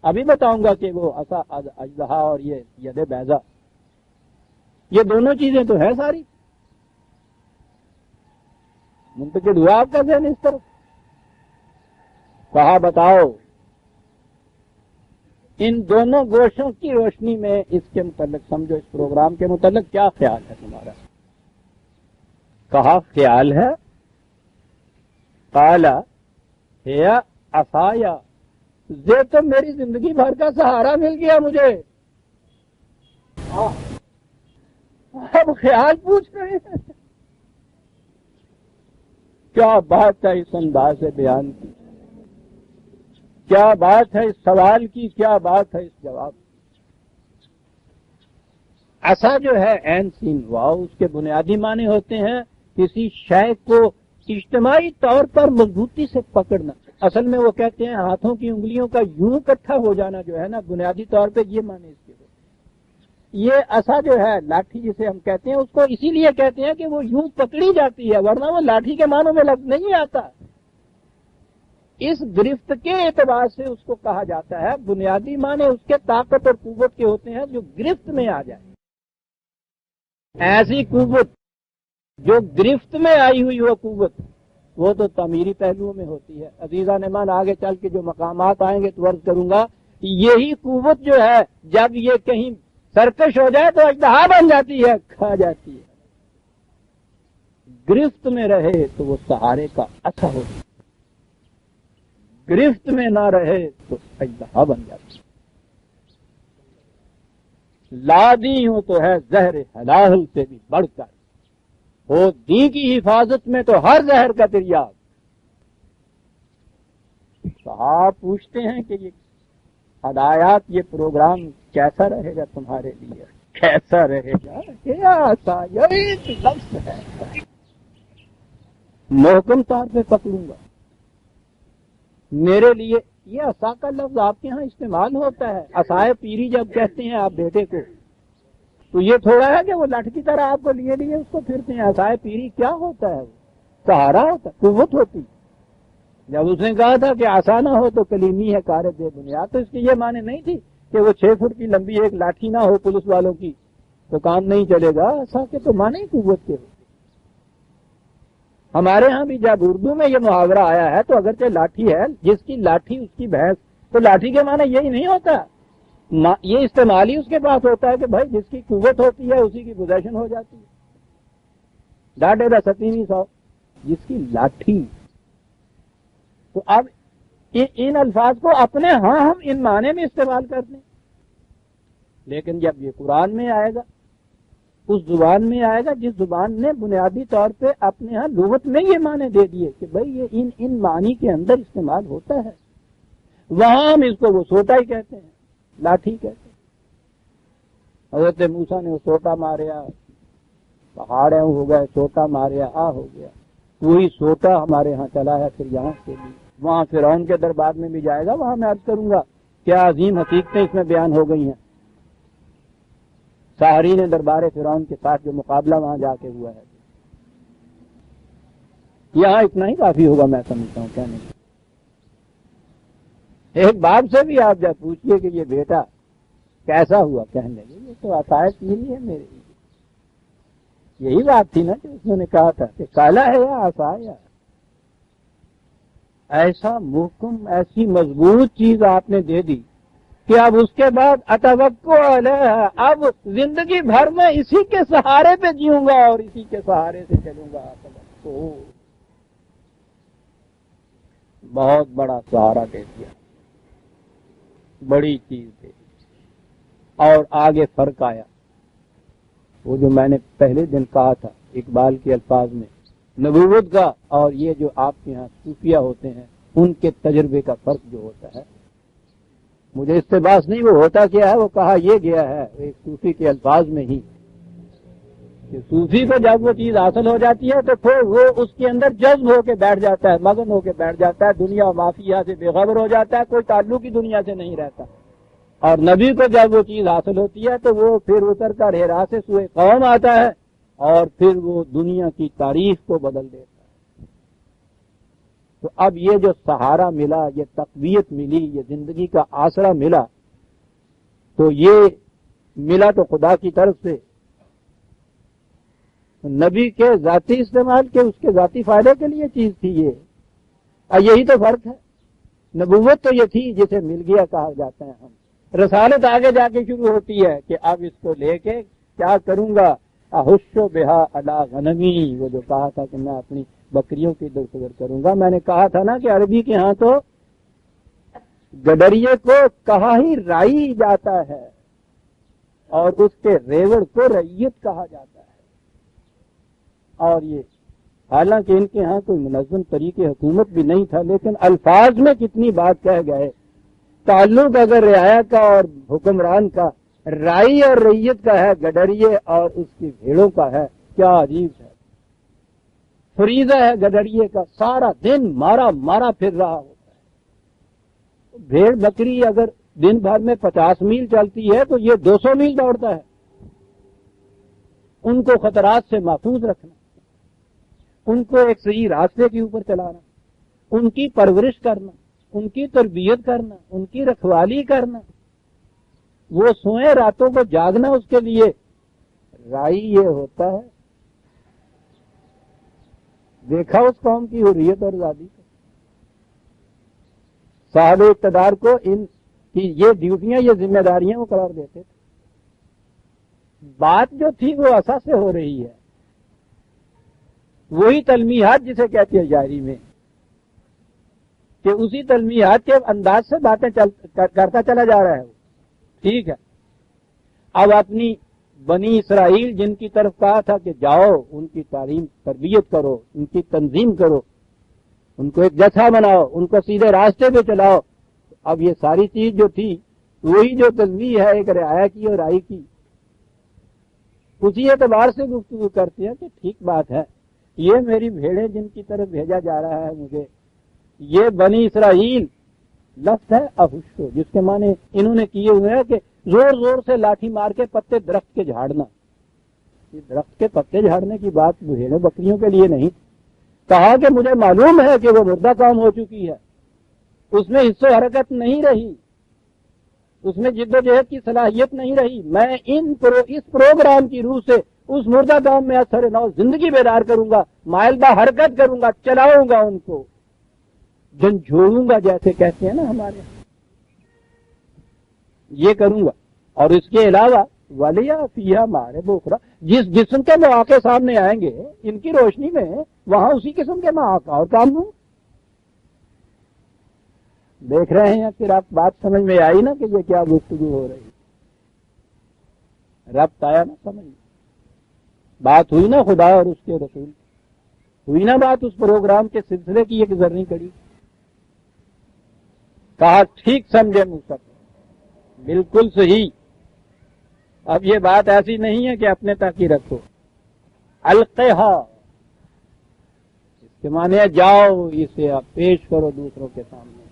ابھی بتاؤں گا کہ وہ عصا اجدہا اور یہ ید بیضا، یہ دونوں چیزیں تو ہیں ساری۔ منتقل ہوا آپ کا ذہن اس طرف؟ کہا بتاؤ ان دونوں گوشوں کی روشنی میں اس کے متعلق سمجھو، اس پروگرام کے متعلق کیا خیال ہے تمہارا؟ کہا خیال ہے، قالا ہے عصایا، یہ تو میری زندگی بھر کا سہارا مل گیا مجھے۔ اب خیال پوچھ رہے ہیں، کیا بات ہے اس انداز سے بیان کی، کیا بات ہے اس سوال کی، کیا بات ہے اس جواب کی۔ عصا جو ہے عین سین واو، اس کے بنیادی معنی ہوتے ہیں کسی شے کو اجتماعی طور پر مضبوطی سے پکڑنا۔ اصل میں وہ کہتے ہیں ہاتھوں کی انگلیوں کا یوں اکٹھا ہو جانا جو ہے نا، بنیادی طور پہ یہ معنی اس کے ہوتے ہیں۔ یہ عصا جو ہے لاٹھی جسے ہم کہتے ہیں، اس کو اسی لیے کہتے ہیں کہ وہ یوں پکڑی جاتی ہے، ورنہ وہ لاٹھی کے معنوں میں لفظ نہیں آتا۔ اس گرفت کے اعتبار سے اس کو کہا جاتا ہے، بنیادی معنی اس کے طاقت اور قوت کے ہوتے ہیں جو گرفت میں آ جائے۔ ایسی قوت جو گرفت میں آئی ہوئی ہو قوت، وہ تو تعمیری پہلوؤں میں ہوتی ہے۔ عزیزان ایمان آگے چل کے جو مقامات آئیں گے تو عرض کروں گا، یہی قوت جو ہے جب یہ کہیں سرکش ہو جائے تو اژدہا بن جاتی ہے، کھا جاتی ہے۔ گرفت میں رہے تو وہ سہارے کا اثر ہوتی ہے، گرفت میں نہ رہے تو اژدہا بن جاتی ہے۔ لادی ہوں تو ہے زہر حلال سے بھی بڑھ کر، ہو دی کی حفاظت میں تو ہر زہر کا تریاق۔ صاحب پوچھتے ہیں کہ یہ ہدایات، یہ پروگرام کیسا رہے گا تمہارے لیے، کیسا رہے گا؟ کیا ایک لفظ ہے، محکم طور پہ پکڑوں گا میرے لیے۔ یہ عصا کا لفظ آپ کے ہاں استعمال ہوتا ہے، عصائے پیری جب کہتے ہیں آپ بیٹے کو، تو یہ تھوڑا ہے کہ وہ لٹھ کی طرح آپ کو لیے لیے اس کو پھرتے ہیں۔ عصائے پیری کیا ہوتا ہے؟ وہ سہارا ہوتا ہے، قوت ہوتی۔ جب اس نے کہا تھا کہ عصا نہ ہو تو کلیمی ہے کار بے بنیاد، تو اس کی یہ معنی نہیں تھی کہ وہ 6 فٹ کی لمبی ایک لاٹھی نہ ہو پولیس والوں کی تو کام نہیں چلے گا۔ عصا کے تو معنی ہی قوت کے ہوتے۔ ہمارے ہاں بھی جب اردو میں یہ محاورہ آیا ہے تو اگرچہ لاٹھی ہے، جس کی لاٹھی اس کی بھینس، تو لاٹھی کے معنی یہی نہیں ہوتا، یہ استعمال ہی اس کے پاس ہوتا ہے کہ بھائی جس کی قوت ہوتی ہے اسی کی پوزیشن ہو جاتی ہے. ڈاڈے دا 1700 جس کی لاٹھی. تو اب ان الفاظ کو اپنے ہاں ہم ان معنی میں استعمال کرتے ہیں، لیکن جب یہ قرآن میں آئے گا، اس زبان میں آئے گا جس زبان نے بنیادی طور پہ اپنے ہاں لغت میں یہ معنی دے دیے کہ بھئی یہ ان معنی کے اندر استعمال ہوتا ہے، وہاں ہم اس کو وہ سوٹا ہی کہتے ہیں، لاٹھی کہتے ہیں. حضرت موسیٰ نے وہ سوٹا ماریا، پہاڑ ہو گئے، سوٹا ماریا ہو گیا. وہی سوٹا ہمارے ہاں چلا ہے پھر یہاں سے بھی، وہاں فرعون کے دربار میں بھی جائے گا، وہاں میں عرض کروں گا کیا عظیم حقیقتیں اس میں بیان ہو گئی ہیں. ساحرین دربار فرعون کے ساتھ جو مقابلہ وہاں جا کے ہوا ہے، یہاں اتنا ہی کافی ہوگا میں سمجھتا ہوں. کیا نہیں، ایک باپ سے بھی آپ جب پوچھیے کہ یہ بیٹا کیسا ہوا، کہنے لگے یہ تو عطائے پیری ہے میرے. یہی بات تھی نا کہ اس نے کہا تھا کہ کالا ہے یا آسا یا ایسا محکم، ایسی مضبوط چیز آپ نے دے دی کہ اب اس کے بعد اتوقع علیہ، اب زندگی بھر میں اسی کے سہارے پہ جیوں گا اور اسی کے سہارے سے چلوں گا. بہت بڑا سہارا دے دیا، بڑی چیز دے دی. اور آگے فرق آیا، وہ جو میں نے پہلے دن کہا تھا اقبال کے الفاظ میں، نبوت کا اور یہ جو آپ کے ہاں صوفیہ ہوتے ہیں ان کے تجربے کا فرق جو ہوتا ہے. مجھے اس سے باس نہیں، وہ ہوتا کیا ہے وہ کہا یہ گیا ہے ایک صوفی کے الفاظ میں ہی کہ صوفی کو جب وہ چیز حاصل ہو جاتی ہے تو پھر وہ اس کے اندر جذب ہو کے بیٹھ جاتا ہے، مگن ہو کے بیٹھ جاتا ہے، دنیا و مافیہ سے بے خبر ہو جاتا ہے، کوئی تعلق ہی دنیا سے نہیں رہتا. اور نبی کو جب وہ چیز حاصل ہوتی ہے تو وہ پھر اتر کر ہیرا سے سوئے قوم آتا ہے اور پھر وہ دنیا کی تاریخ کو بدل دیتا ہے. تو اب یہ جو سہارا ملا، یہ تقویت ملی، یہ زندگی کا آسرا ملا، تو یہ ملا تو خدا کی طرف سے، نبی کے ذاتی استعمال کے، اس کے ذاتی فائدے کے لیے چیز تھی یہ. یہی تو فرق ہے. نبوت تو یہ تھی جسے مل گیا کہا جاتا ہے ہم. رسالت آگے جا کے شروع ہوتی ہے کہ اب اس کو لے کے کیا کروں گا. احش بہا علی غنمی، وہ جو کہا تھا کہ میں اپنی بکریوں کی درگزر کروں گا. میں نے کہا تھا نا کہ عربی کے ہاں تو گڈریے کو کہا ہی رائی جاتا ہے اور اس کے ریوڑ کو ریت کہا جاتا ہے. اور یہ حالانکہ ان کے ہاں کوئی منظم طریقے حکومت بھی نہیں تھا، لیکن الفاظ میں کتنی بات کہہ گئے. تعلق اگر رعایا کا اور حکمران کا، رائی اور ریت کا ہے، گڈریے اور اس کی بھیڑوں کا ہے، کیا عجیب ہے. فریضہ ہے گڈریے کا، سارا دن مارا مارا پھر رہا ہوتا ہے. بھیڑ بکری اگر دن بھر میں 50 میل چلتی ہے تو یہ 200 میل دوڑتا ہے. ان کو خطرات سے محفوظ رکھنا، ان کو ایک صحیح راستے کے اوپر چلانا، ان کی پرورش کرنا، ان کی تربیت کرنا، ان کی رکھوالی کرنا، وہ سوئیں راتوں کو جاگنا، اس کے لیے رائی یہ ہوتا ہے. دیکھا اس قوم کی حریت اور آزادی کو، صاحب اقتدار کو ان کی یہ ڈیوٹیاں، یہ ذمہ داریاں وہ قرار دیتے تھے. بات جو تھی وہ اساس سے ہو رہی ہے، وہی تلمیحات جسے کہتے ہیں شاعری میں، کہ اسی تلمیحات کے انداز سے باتیں کرتا چلا جا رہا ہے. ٹھیک ہے، اب اپنی بنی اسرائیل جن کی طرف کہا تھا کہ جاؤ ان کی تعلیم تربیت کرو، ان کی تنظیم کرو، ان کو ایک جتھا بناؤ، ان کو سیدھے راستے پہ چلاؤ. اب یہ ساری چیز جو تھی وہی جو تنظیم ہے ایک رعایا کی اور رائی کی، اسی اعتبار سے گفتگو کرتے ہیں کہ ٹھیک بات ہے، یہ میری بھیڑیں جن کی طرف بھیجا جا رہا ہے مجھے، یہ بنی اسرائیل لفظ ہے احشو، جس کے معنی انہوں نے کیے ہوئے ہیں کہ زور زور سے لاٹھی مار کے پتے درخت کے جھاڑنا. یہ درخت کے پتے جھاڑنے کی بات بھیڑوں بکریوں کے لیے نہیں. کہا کہ مجھے معلوم ہے کہ وہ مردہ کام ہو چکی ہے، اس میں حصہ حرکت نہیں رہی، اس میں جد و جہد کی صلاحیت نہیں رہی. میں اس پروگرام کی روح سے اس مردہ قوم میں اثر نو زندگی بیدار کروں گا، مائل با حرکت کروں گا، چلاؤں گا ان کو، جھنجھوڑوں گا جیسے کہتے ہیں نا ہمارے، یہ کروں گا۔ اور اس کے علاوہ وَلِيَا فِيهَا مَعَارِبُ أُخْرَى، جس جسم کے مواقع سامنے آئیں گے ان کی روشنی میں وہاں اسی قسم کے مواقع اور کام ہوں۔ دیکھ رہے ہیں پھر آپ بات سمجھ میں آئی نا کہ یہ کیا گفتگو ہو رہی، ربط آیا نا سمجھ میں، بات ہوئی نا خدا اور اس کے رسول، ہوئی نا بات اس پروگرام کے سلسلے کی ایک ذرنی کڑی، کہا ٹھیک سمجھے موسیٰ، بالکل صحیح۔ اب یہ بات ایسی نہیں ہے کہ اپنے تک ہی رکھو، القیہا اس کے معنی ہے جاؤ اسے آپ پیش کرو دوسروں کے سامنے،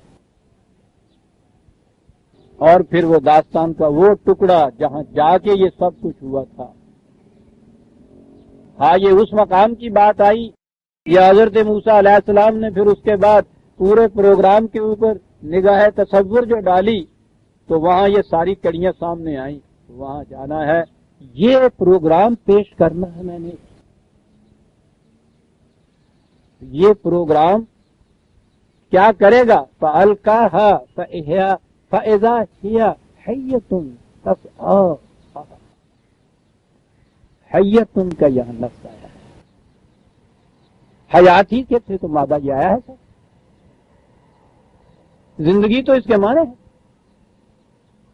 اور پھر وہ داستان کا وہ ٹکڑا جہاں جا کے یہ سب کچھ ہوا تھا۔ ہاں یہ اس مقام کی بات آئی، یہ حضرت موسیٰ علیہ السلام نے پھر اس کے بعد پورے پروگرام کے اوپر نگاہ تصور جو ڈالی تو وہاں یہ ساری کڑیاں سامنے آئیں، وہاں جانا ہے، یہ پروگرام پیش کرنا ہے میں نے، یہ پروگرام کیا کرے گا؟ فَأَلْقَاهَا فَإِذَا هِيَ حَيَّةٌ تَسْعَىٰ، حیتن کا یہاں لفظ آیا ہے، حیاتی کے تھے تو مادہ یہ آیا ہے سر، زندگی تو اس کے معنی ہے۔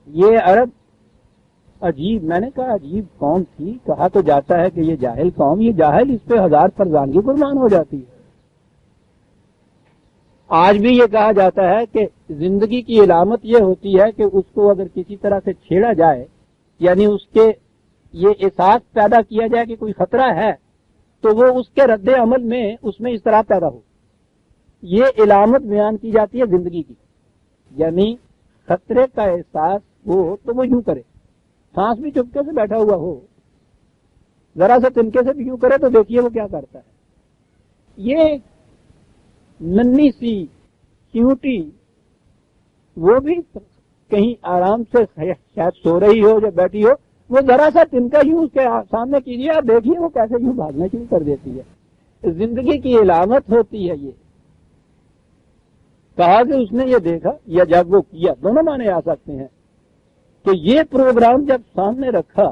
یہ عرب عجیب، میں نے کہا عجیب قوم تھی، کہا تو جاتا ہے کہ یہ جاہل قوم، یہ جاہل اس پہ ہزار فرزانگی قربان ہو جاتی ہے۔ آج بھی یہ کہا جاتا ہے کہ زندگی کی علامت یہ ہوتی ہے کہ اس کو اگر کسی طرح سے چھیڑا جائے، یعنی اس کے یہ احساس پیدا کیا جائے کہ کوئی خطرہ ہے، تو وہ اس کے رد عمل میں اس میں اضطراب پیدا ہو، یہ علامت بیان کی جاتی ہے زندگی کی، یعنی خطرے کا احساس ہو تو وہ یوں کرے، سانس بھی چپکے سے بیٹھا ہوا ہو، ذرا سا تنکے سے بھی یوں کرے تو دیکھیے وہ کیا کرتا ہے۔ یہ ننھی سی کیوٹی وہ بھی کہیں آرام سے شاید سو رہی ہو یا بیٹھی ہو، وہ ذرا سا تنکا یوں اس کے سامنے کیجیے، آپ دیکھیے وہ کیسے یوں بھاگنا شروع کر دیتی ہے۔ زندگی کی علامت ہوتی ہے یہ، کہا کہ اس نے یہ دیکھا یا جب وہ کیا، دونوں معنی آ سکتے ہیں، کہ یہ پروگرام جب سامنے رکھا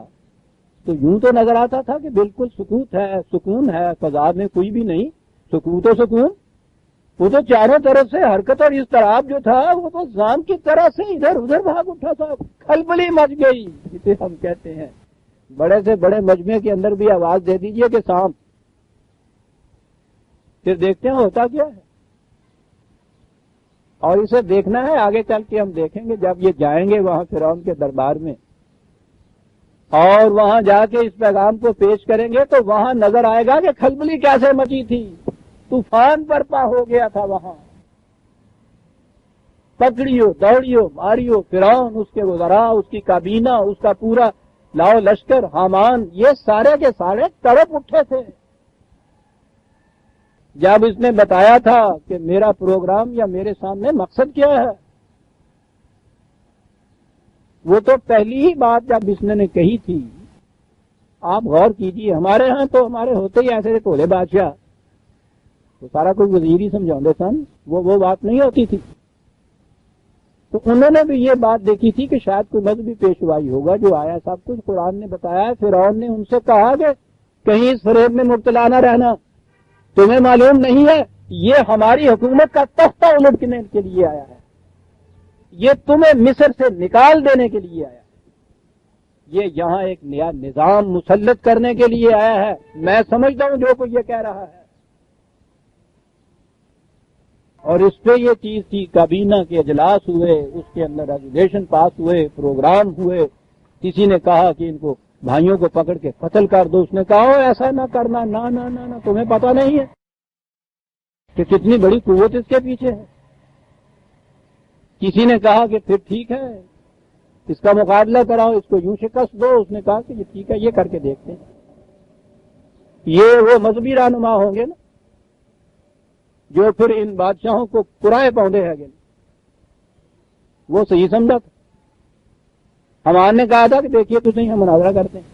تو یوں تو نظر آتا تھا کہ بالکل سکوت ہے، سکون ہے، فضا میں کوئی بھی نہیں، سکوت و سکون، وہ تو چاروں طرف سے حرکت اور اضطراب جو تھا وہ تو زام کی طرح سے ادھر ادھر بھاگ اٹھا تھا، کھلبلی مچ گئی جسے ہم کہتے ہیں، بڑے سے بڑے مجمع کے اندر بھی آواز دے دیجئے کہ سانپ، پھر دیکھتے ہیں ہوتا کیا ہے، اور اسے دیکھنا ہے آگے چل کے ہم دیکھیں گے جب یہ جائیں گے وہاں فرعون کے دربار میں اور وہاں جا کے اس پیغام کو پیش کریں گے تو وہاں نظر آئے گا کہ کھلبلی کیسے مچی تھی، طوفان برپا ہو گیا تھا وہاں، پکڑیو دوڑیو ماریو، فرعون، اس کے وزراء، اس کی کابینہ، اس کا پورا لاؤ لشکر، حامان، یہ سارے کے سارے تڑپ اٹھے تھے جب اس نے بتایا تھا کہ میرا پروگرام یا میرے سامنے مقصد کیا ہے۔ وہ تو پہلی ہی بات جب اس نے کہی تھی، آپ غور کیجیے، ہمارے ہاں تو ہمارے ہوتے ہی ایسے بھولے بادشاہ تو سارا کوئی وزیر ہی سمجھاؤں سن، وہ بات نہیں ہوتی تھی، تو انہوں نے بھی یہ بات دیکھی تھی کہ شاید کوئی مذہبی پیشوائی ہوگا جو آیا، سب کچھ قرآن نے بتایا۔ فرعون نے ان سے کہا کہ کہیں اس فریب میں مبتلا نہ رہنا، تمہیں معلوم نہیں ہے یہ ہماری حکومت کا تختہ الٹنے کے لیے آیا ہے، یہ تمہیں مصر سے نکال دینے کے لیے آیا ہے، یہ یہاں ایک نیا نظام مسلط کرنے کے لیے آیا ہے، میں سمجھتا ہوں جو کوئی یہ کہہ رہا ہے۔ اور اس پہ یہ چیز تھی، کابینہ کے اجلاس ہوئے، اس کے اندر ریزولوشن پاس ہوئے، پروگرام ہوئے، کسی نے کہا کہ ان کو بھائیوں کو پکڑ کے قتل کر دو، اس نے کہا ایسا نہ کرنا، نہ تمہیں پتہ نہیں ہے کہ کتنی بڑی قوت اس کے پیچھے ہے۔ کسی نے کہا کہ پھر ٹھیک ہے اس کا مقابلہ کراؤ، اس کو یوں شکست دو، اس نے کہا کہ یہ ٹھیک ہے، یہ کر کے دیکھتے ہیں۔ یہ وہ مذہبی رہنما ہوں گے نا جو پھر ان بادشاہوں کو قرائے پاؤندے ہیں گے، وہ صحیح سمجھا تھا۔ ہمان نے کہا تھا کہ دیکھیے تو نہیں، ہم مناظرہ کرتے ہیں،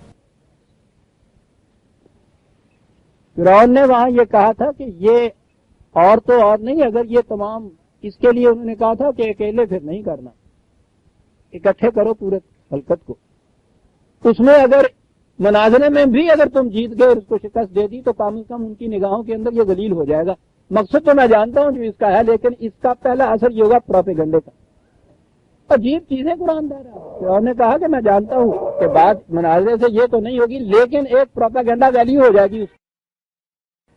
فرعون نے وہاں یہ کہا تھا کہ یہ اور تو اور نہیں، اگر یہ تمام اس کے لیے انہوں نے کہا تھا کہ اکیلے پھر نہیں کرنا، اکٹھے کرو پورے خلقت کو. اس میں اگر مناظرے میں بھی اگر تم جیت گئے اور اس کو شکست دے دی تو کم از کم ان کی نگاہوں کے اندر یہ ذلیل ہو جائے گا. مقصد تو میں جانتا ہوں جو اس کا ہے، لیکن اس کا پہلا اثر یہ ہوگا پروپیگنڈے کا. عجیب چیزیں قرآن دے رہا ہے. انہوں نے کہا کہ میں جانتا ہوں کہ بات مناظرے سے یہ تو نہیں ہوگی، لیکن ایک پروپیگنڈا ویلیو ہو جائے گی اس.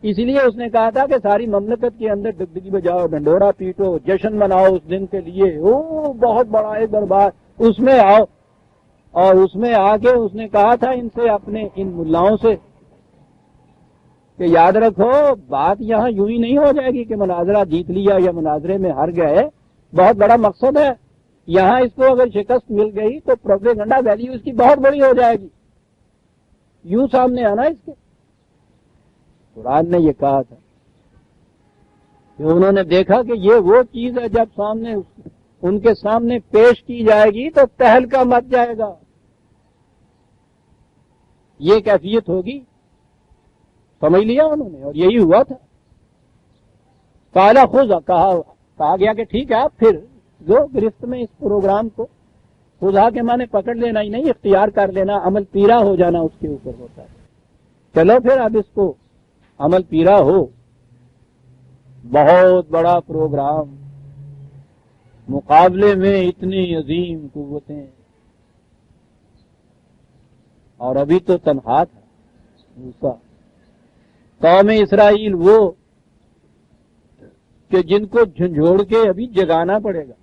اسی لیے اس نے کہا تھا کہ ساری مملکت کے اندر ڈگڈگی بجاؤ، ڈنڈورا پیٹو، جشن مناؤ اس دن کے لیے، او بہت بڑا ایک دربار، اس میں آؤ. اور اس میں آ کے اس نے کہا تھا ان سے، اپنے ان ملاؤں سے، کہ یاد رکھو بات یہاں یوں ہی نہیں ہو جائے گی کہ مناظرہ جیت لیا یا مناظرے میں ہار گئے. بہت بڑا مقصد ہے یہاں. اس کو اگر شکست مل گئی تو پروپیگنڈا ویلیو اس کی بہت بڑی ہو جائے گی، یوں سامنے آنا اس کے. قرآن نے یہ کہا تھا کہ انہوں نے دیکھا کہ یہ وہ چیز ہے جب سامنے ان کے سامنے پیش کی جائے گی تو تہلکہ مچ جائے گا. یہ کیفیت ہوگی، سمجھ لیا انہوں نے، اور یہی ہوا تھا. کالا خود کہا گیا کہ ٹھیک ہے آپ پھر جو گرفت میں اس پروگرام کو، خدا کے معنی پکڑ لینا ہی نہیں، اختیار کر لینا، عمل پیرا ہو جانا اس کے اوپر ہوتا ہے. چلو پھر اب اس کو عمل پیرا ہو. بہت بڑا پروگرام، مقابلے میں اتنی عظیم قوتیں، اور ابھی تو تنہا تھا موسیٰ. قوم اسرائیل وہ کہ جن کو جھنجھوڑ کے ابھی جگانا پڑے گا.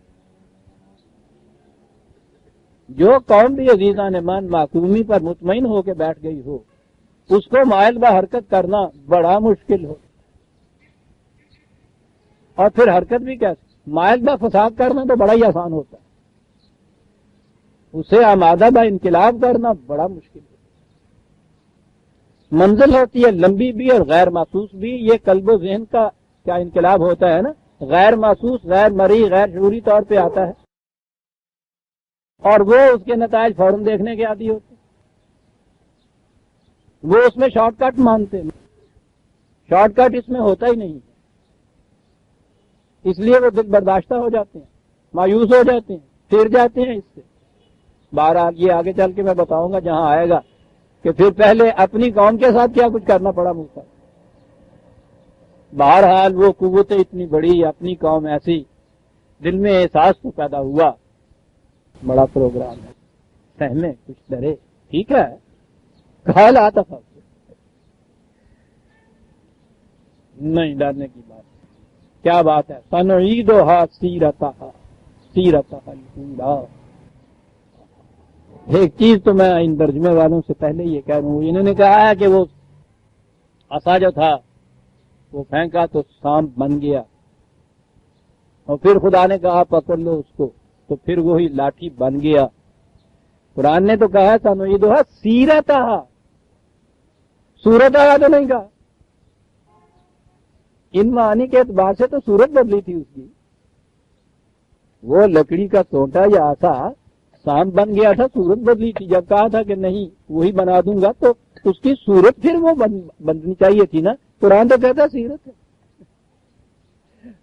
جو قوم بھی عزیزان من معصومی پر مطمئن ہو کے بیٹھ گئی ہو، اس کو مائل بحرکت کرنا بڑا مشکل ہو. اور پھر حرکت بھی کیسے؟ مائل بفساد کرنا تو بڑا ہی آسان ہوتا ہے، اسے آمادہ با انقلاب کرنا بڑا مشکل ہے. منزل ہوتی ہے لمبی بھی اور غیر محسوس بھی. یہ قلب و ذہن کا کیا انقلاب ہوتا ہے نا، غیر محسوس، غیر مرئی، غیر شعوری طور پہ آتا ہے، اور وہ اس کے نتائج فوراً دیکھنے کے عادی ہوتے ہیں. وہ اس میں شارٹ کٹ مانتے ہیں. شارٹ کٹ اس میں ہوتا ہی نہیں، اس لیے وہ دل برداشتہ ہو جاتے ہیں، مایوس ہو جاتے ہیں، پھر جاتے ہیں اس سے. بہرحال یہ آگے چل کے میں بتاؤں گا جہاں آئے گا کہ پھر پہلے اپنی قوم کے ساتھ کیا کچھ کرنا پڑا موسیٰ. بہرحال وہ قوتیں اتنی بڑی، اپنی قوم ایسی، دل میں احساس تو پیدا ہوا بڑا پروگرام ہے، سہمے کچھ ڈرے. ٹھیک ہے، کال آتا تھا نہیں ڈرنے کی بات. کیا بات ہے، سنعیدھا سیرتھا الاولیٰ. ایک چیز تو میں ان ترجمے والوں سے پہلے یہ کہہ رہا ہوں، انہوں نے کہا ہے کہ وہ عصا جو تھا وہ پھینکا تو سانپ بن گیا، اور پھر خدا نے کہا پکڑ لو اس کو، تو پھر وہی لاٹھی بن گیا. قرآن نے تو کہا سنعیدھا سیرتھا، صورت تو نہیں کہا. ان معنی کے اعتبار سے تو صورت بدلی تھی اس کی. وہ لکڑی کا سونٹا یا آسا سانپ بن گیا تھا، صورت بدلی تھی. جب کہا تھا کہ نہیں وہی بنا دوں گا تو اس کی صورت پھر وہ بننی چاہیے تھی نا. قرآن تو کہتا سیرت ہے،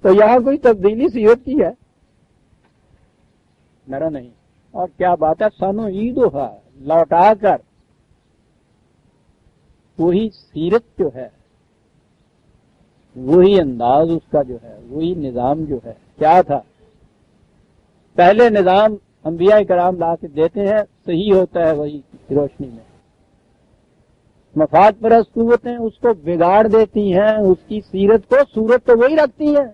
تو یہاں کوئی تبدیلی سیرت کی ہے میرا نہیں. اور کیا بات ہے، سنعیدھا، لوٹا کر. وہی سیرت جو ہے، وہی انداز اس کا جو ہے، وہی نظام جو ہے. کیا تھا پہلے نظام انبیاء کرام لا کے دیتے ہیں، صحیح ہوتا ہے وہی روشنی میں. مفاد پرست قوتیں اس کو بگاڑ دیتی ہیں، اس کی سیرت کو، صورت تو وہی رکھتی ہیں.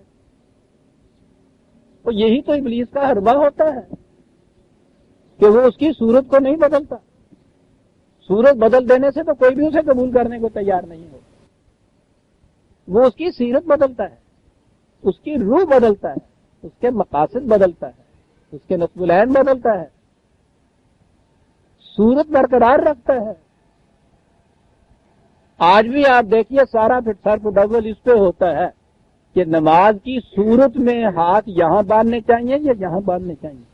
تو یہی تو ابلیس کا حربہ ہوتا ہے کہ وہ اس کی صورت کو نہیں بدلتا. صورت بدل دینے سے تو کوئی بھی اسے قبول کرنے کو تیار نہیں ہو. وہ اس کی سیرت بدلتا ہے، اس کی روح بدلتا ہے، اس کے مقاصد بدلتا ہے، اس کے نصب العین بدلتا ہے، صورت برقرار رکھتا ہے. آج بھی آپ دیکھیے سارا سر ڈبل اس پہ ہوتا ہے کہ نماز کی صورت میں ہاتھ یہاں باندھنے چاہیے یا یہاں باندھنے چاہیے.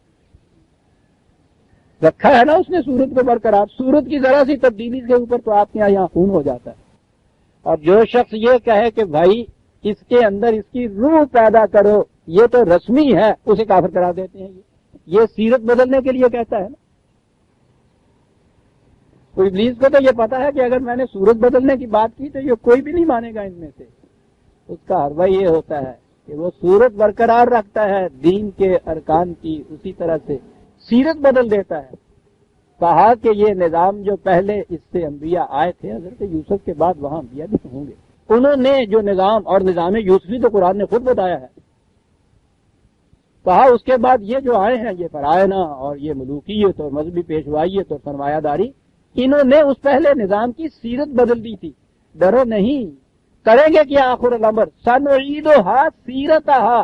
رکھا ہے نا اس نے صورت کو برقرار. صورت کی ذرا سی تبدیلی کے اوپر تو آپ کے یہاں خون ہو جاتا ہے. اور جو شخص یہ کہے کہ بھائی اس کے اندر اس کی روح پیدا کرو، یہ تو رسمی ہے، اسے کافر قرار دیتے ہیں۔ یہ سیرت بدلنے کے لیے کہتا ہے نا۔ تو ابلیس کو تو یہ پتا ہے کہ اگر میں نے صورت بدلنے کی بات کی تو یہ کوئی بھی نہیں مانے گا ان میں سے۔ اس کا حربہ یہ ہوتا ہے کہ وہ صورت برقرار رکھتا ہے دین کے ارکان کی، اسی طرح سے سیرت بدل دیتا ہے۔ کہا کہ یہ نظام جو پہلے اس سے انبیاء آئے تھے، حضرت یوسف کے بعد وہاں انبیاء بھی ہوں گے، انہوں نے جو نظام، اور نظام یوسفی تو قرآن نے خود بتایا ہے، کہا اس کے بعد یہ جو آئے ہیں یہ فرائنا اور یہ ملوکیت اور مذہبی پیشوائیت اور سرمایہ داری، انہوں نے اس پہلے نظام کی سیرت بدل دی تھی۔ ڈرو نہیں، کریں گے کیا آخر الامر، سنعیدھا سیرتھا،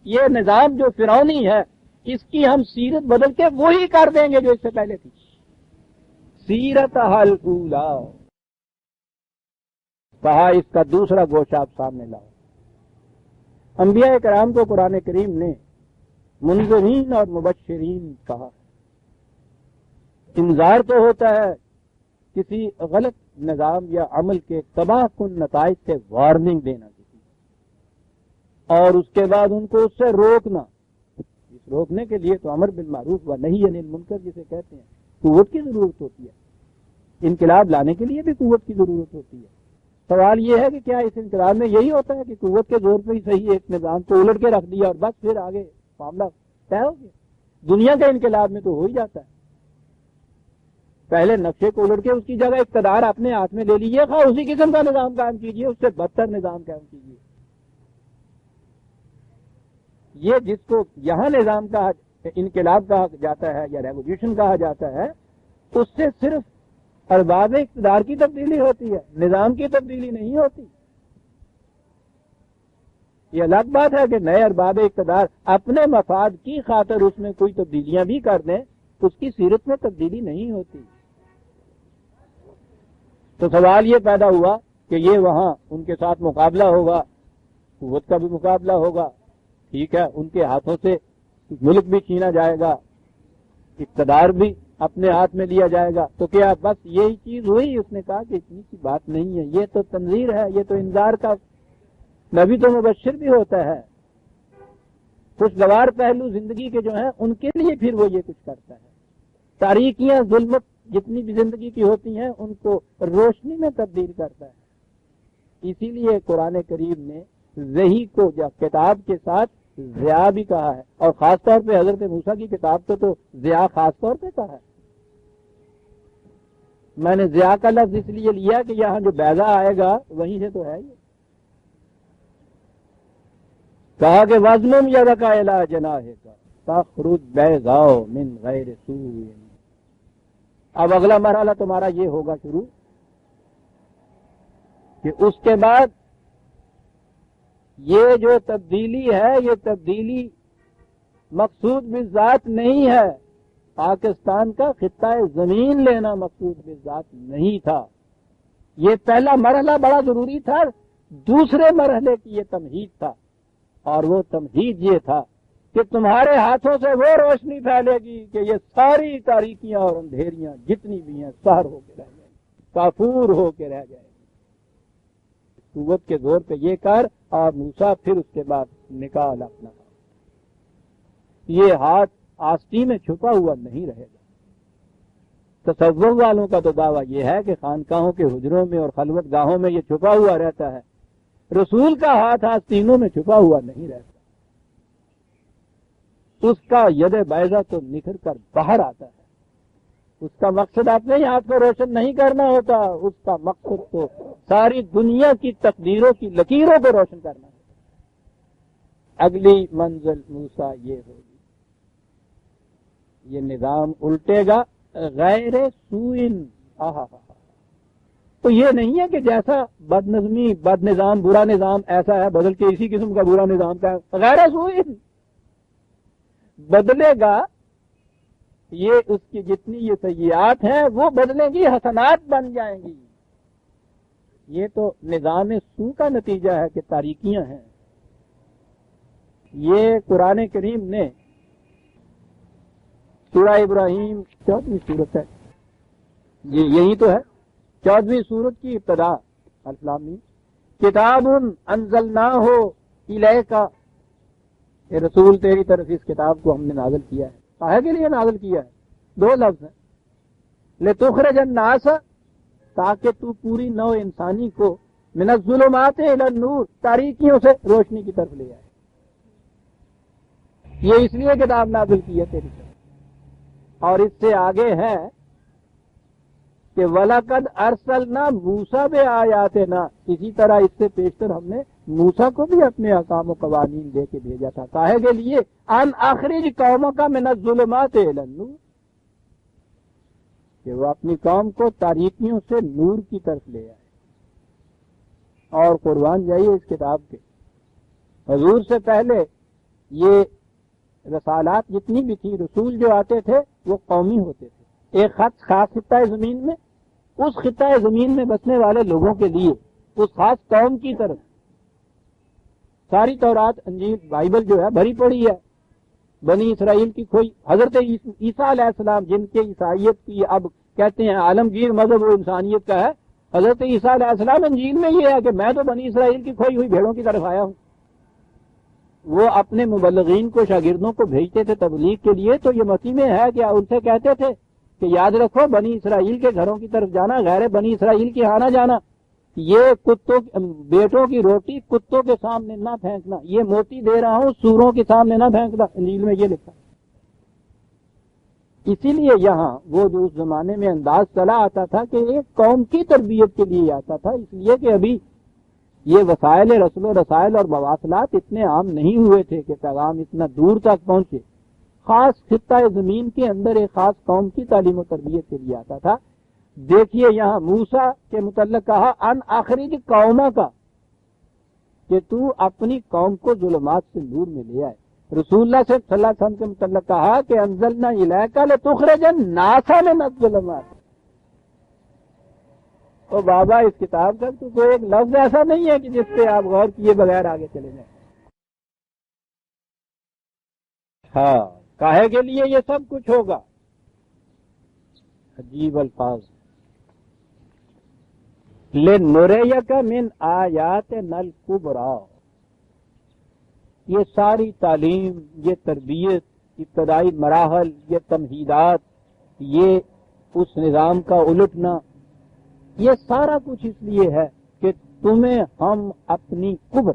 یہ نظام جو فرعونی ہے اس کی ہم سیرت بدل کے وہی کر دیں گے جو اس سے پہلے تھی۔ سیرتھا الاولی، کہا اس کا دوسرا گوشہ آپ سامنے لاؤ۔ انبیاء کرام کو قرآن کریم نے منذرین اور مبشرین کہا۔ انذار تو ہوتا ہے کسی غلط نظام یا عمل کے تباہ کن نتائج سے وارننگ دینا کسی، اور اس کے بعد ان کو اس سے روکنا۔ اس روکنے کے لیے تو امر بالمعروف و نہی عن المنکر جسے کہتے ہیں قوت کی ضرورت ہوتی ہے۔ انقلاب لانے کے لیے بھی قوت کی ضرورت ہوتی ہے۔ سوال یہ ہے کہ کیا اس انقلاب میں یہی ہوتا ہے کہ قوت کے زور پہ ہی صحیح ایک نظام کو الٹ کے رکھ دیا اور بس پھر آگے معاملہ طے ہو گیا؟ دنیا کے انقلاب میں تو ہو ہی جاتا ہے، پہلے نقشے کو الٹ کے اس کی جگہ اقتدار اپنے ہاتھ میں لے لیجیے، خواہ اسی قسم کا نظام قائم کیجیے، اس سے بدتر نظام قائم کیجیے۔ یہ جس کو یہاں نظام کا انقلاب کہا جاتا ہے یا ریولیوشن کہا جاتا ہے، اس سے صرف ارباب اقتدار کی تبدیلی ہوتی ہے، نظام کی تبدیلی نہیں ہوتی۔ یہ الگ بات ہے کہ نئے ارباب اقتدار اپنے مفاد کی خاطر اس میں کوئی تبدیلیاں بھی کر دیں، اس کی سیرت میں تبدیلی نہیں ہوتی۔ تو سوال یہ پیدا ہوا کہ یہ وہاں ان کے ساتھ مقابلہ ہوگا، قوت کا بھی مقابلہ ہوگا، ٹھیک ہے، ان کے ہاتھوں سے ملک بھی چھینا جائے گا، اقتدار بھی اپنے ہاتھ میں لیا جائے گا، تو کیا بس یہی چیز ہوئی؟ اس نے کہا کہ اتنی سی بات نہیں ہے، یہ تو تنذیر ہے، یہ تو انذار کا، نبی تو مبشر بھی ہوتا ہے، خوشگوار پہلو زندگی کے جو ہیں ان کے لیے پھر وہ یہ کچھ کرتا ہے۔ تاریکیاں، ظلمت جتنی بھی زندگی کی ہوتی ہیں ان کو روشنی میں تبدیل کرتا ہے۔ اسی لیے قرآن کریم نے وحی کو یا کتاب کے ساتھ ضیاء بھی کہا ہے، اور خاص طور پہ حضرت موسیٰ کی کتاب کو تو ضیاء خاص طور پہ کہا ہے۔ میں نے ضیاء کا لفظ اس لیے لیا کہ یہاں جو بیضا آئے گا وہیں سے تو ہے یہ، کہا کہ وَظْلُمْ يَدَكَ إِلَىٰ جَنَاحِكَ تَخْرُجْ بَيْضَاءَ مِنْ غَيْرِ سُوءٍ۔ اب اگلا مرحلہ تمہارا یہ ہوگا شروع کہ اس کے بعد یہ جو تبدیلی ہے، یہ تبدیلی مقصود بالذات نہیں ہے، پاکستان کا خطہ زمین لینا مقصود بالذات نہیں تھا۔ یہ پہلا مرحلہ بڑا ضروری تھا، دوسرے مرحلے کی یہ تمہید تھا، اور وہ تمہید یہ تھا کہ تمہارے ہاتھوں سے وہ روشنی پھیلے گی کہ یہ ساری تاریکیاں اور اندھیریاں جتنی بھی ہیں سہر ہو کے رہ جائیں گی، کافور ہو کے رہ جائیں گی۔ قوت کے زور پہ یہ کر، اور موسیٰ پھر اس کے بعد نکال اپنا ہاتھ، یہ ہاتھ آستین میں چھپا ہوا نہیں رہے گا۔ تصوف والوں کا تو دعویٰ یہ ہے کہ خانقاہوں کے حجروں میں اور خلوت گاہوں میں یہ چھپا ہوا رہتا ہے، رسول کا ہاتھ آستینوں میں چھپا ہوا نہیں رہتا، اس کا ید بیضا تو نکھر کر باہر آتا ہے۔ اس کا مقصد اپنے ہی ہاتھ کو روشن نہیں کرنا ہوتا، اس کا مقصد تو ساری دنیا کی تقدیروں کی لکیروں کو روشن کرنا ہوتا۔ اگلی منزل موسیٰ یہ ہوگی، یہ نظام الٹے گا غیر سوئن۔ تو یہ نہیں ہے کہ جیسا بد نظمی، بد نظام، برا نظام ایسا ہے بدل کے اسی قسم کا برا نظام کا ہے، غیر سوئن بدلے گا۔ یہ اس کی جتنی یہ سیئات ہیں وہ بدلیں گی، حسنات بن جائیں گی۔ یہ تو نظام سو کا نتیجہ ہے کہ تاریکیاں ہیں۔ یہ قرآن کریم نے سورہ ابراہیم 14 سورت ہے، یہی تو ہے 14ویں سورت کی ابتدا، الف لام میم، کتاب انزلناہ الیک، اے رسول تیری طرف اس کتاب کو ہم نے نازل کیا ہے. کاہے کے لیے نازل کیا ہے؟ 2 لفظ ہیں. لتخرج الناس، تاکہ تو پوری نوع انسانی کو من الظلمات الی النور، تاریکیوں سے روشنی کی طرف لے آئے. یہ اس لیے کتاب نازل کی ہے تیری طرف. اور اس سے آگے ہے کہ وَلَقَدْ أَرْسَلْنَا مُوسَىٰ بِآيَاتِنَا، اسی طرح اس سے پیشتر ہم نے موسیٰ کو بھی اپنے احکام و قوانین دے کے بھیجا تھا. کاہے کے لیے؟ ان اخرج قومک من الظلمات الی النور، کہ وہ اپنی قوم کو تاریکیوں سے نور کی طرف لے آئے. اور قربان جائیے اس کتاب کے، حضور سے پہلے یہ رسالات جتنی بھی تھی، رسول جو آتے تھے وہ قومی ہوتے تھے. ایک خط خاص خطہ زمین میں، اس خطہ زمین میں بسنے والے لوگوں کے لیے، اس خاص قوم کی طرف. ساری تورات، انجیل، بائبل جو ہے بھری پڑی ہے بنی اسرائیل کی کھوئی. حضرت عیسیٰ علیہ السلام، جن کے عیسائیت کی اب کہتے ہیں عالمگیر مذہب وہ انسانیت کا ہے، حضرت عیسیٰ علیہ السلام انجیل میں یہ ہے کہ میں تو بنی اسرائیل کی کھوئی ہوئی بھیڑوں کی طرف آیا ہوں. وہ اپنے مبلغین کو، شاگردوں کو بھیجتے تھے تبلیغ کے لیے. تو یہ مسیح میں ہے کہ ان سے کہتے تھے کہ یاد رکھو بنی اسرائیل کے گھروں کی طرف جانا، غیر بنی اسرائیل کی آنا جانا. یہ بیٹوں کی روٹی کتوں کے سامنے نہ پھینکنا، یہ موتی دے رہا ہوں سوروں کے سامنے نہ پھینکنا. انجیل میں یہ لکھا. اسی لیے یہاں وہ جو اس زمانے میں انداز چلا آتا تھا کہ ایک قوم کی تربیت کے لیے آتا تھا، اس لیے کہ ابھی یہ وسائل رسل و رسائل اور مواصلات اتنے عام نہیں ہوئے تھے کہ پیغام اتنا دور تک پہنچے. خاص خطہ زمین کے اندر ایک خاص قوم کی تعلیم و تربیت کے لیے آتا تھا. دیکھیے یہاں موسیٰ کے متعلق کہا ان اخرج قومہ کا، کہ تو اپنی قوم کو ظلمات سے نور میں لے آئے. رسول اللہ صلی اللہ علیہ وسلم کے متعلق کہا کہ انزلنا الیک لتخرج الناس من الظلمات. تو بابا اس کتاب کا تو کوئی ایک لفظ ایسا نہیں ہے کہ جس پہ آپ غور کیے بغیر آگے چلے جائیں. ہاں، کاہے کے لیے یہ سب کچھ ہوگا؟ عجیب الفاظ. لنریک من آیاتنا الکبریٰ، یہ ساری تعلیم، یہ تربیت، ابتدائی مراحل، یہ تمہیدات، یہ اس نظام کا الٹنا، یہ سارا کچھ اس لیے ہے کہ تمہیں ہم اپنی کبر،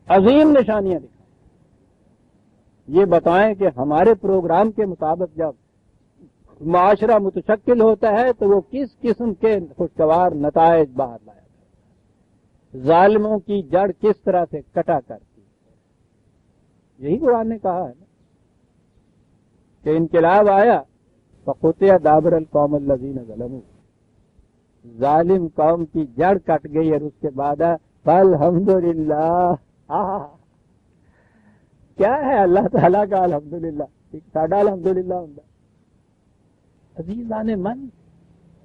عظیم نشانیاں دکھائیں. یہ بتائیں کہ ہمارے پروگرام کے مطابق جب معاشرہ متشکل ہوتا ہے تو وہ کس قسم کے خوشگوار نتائج باہر لایا جاتا ہے، ظالموں کی جڑ کس طرح سے کٹا کرتی ہے. یہی قرآن نے کہا ہے نا کہ انقلاب آیا فقطع دابر القوم الذین ظلموا، ظالم قوم کی جڑ کٹ گئی. اور اس کے بعد الحمدللہ. کیا ہے اللہ تعالیٰ کا الحمدللہ؟ ساڈا الحمدللہ ہوں. عزیزان من،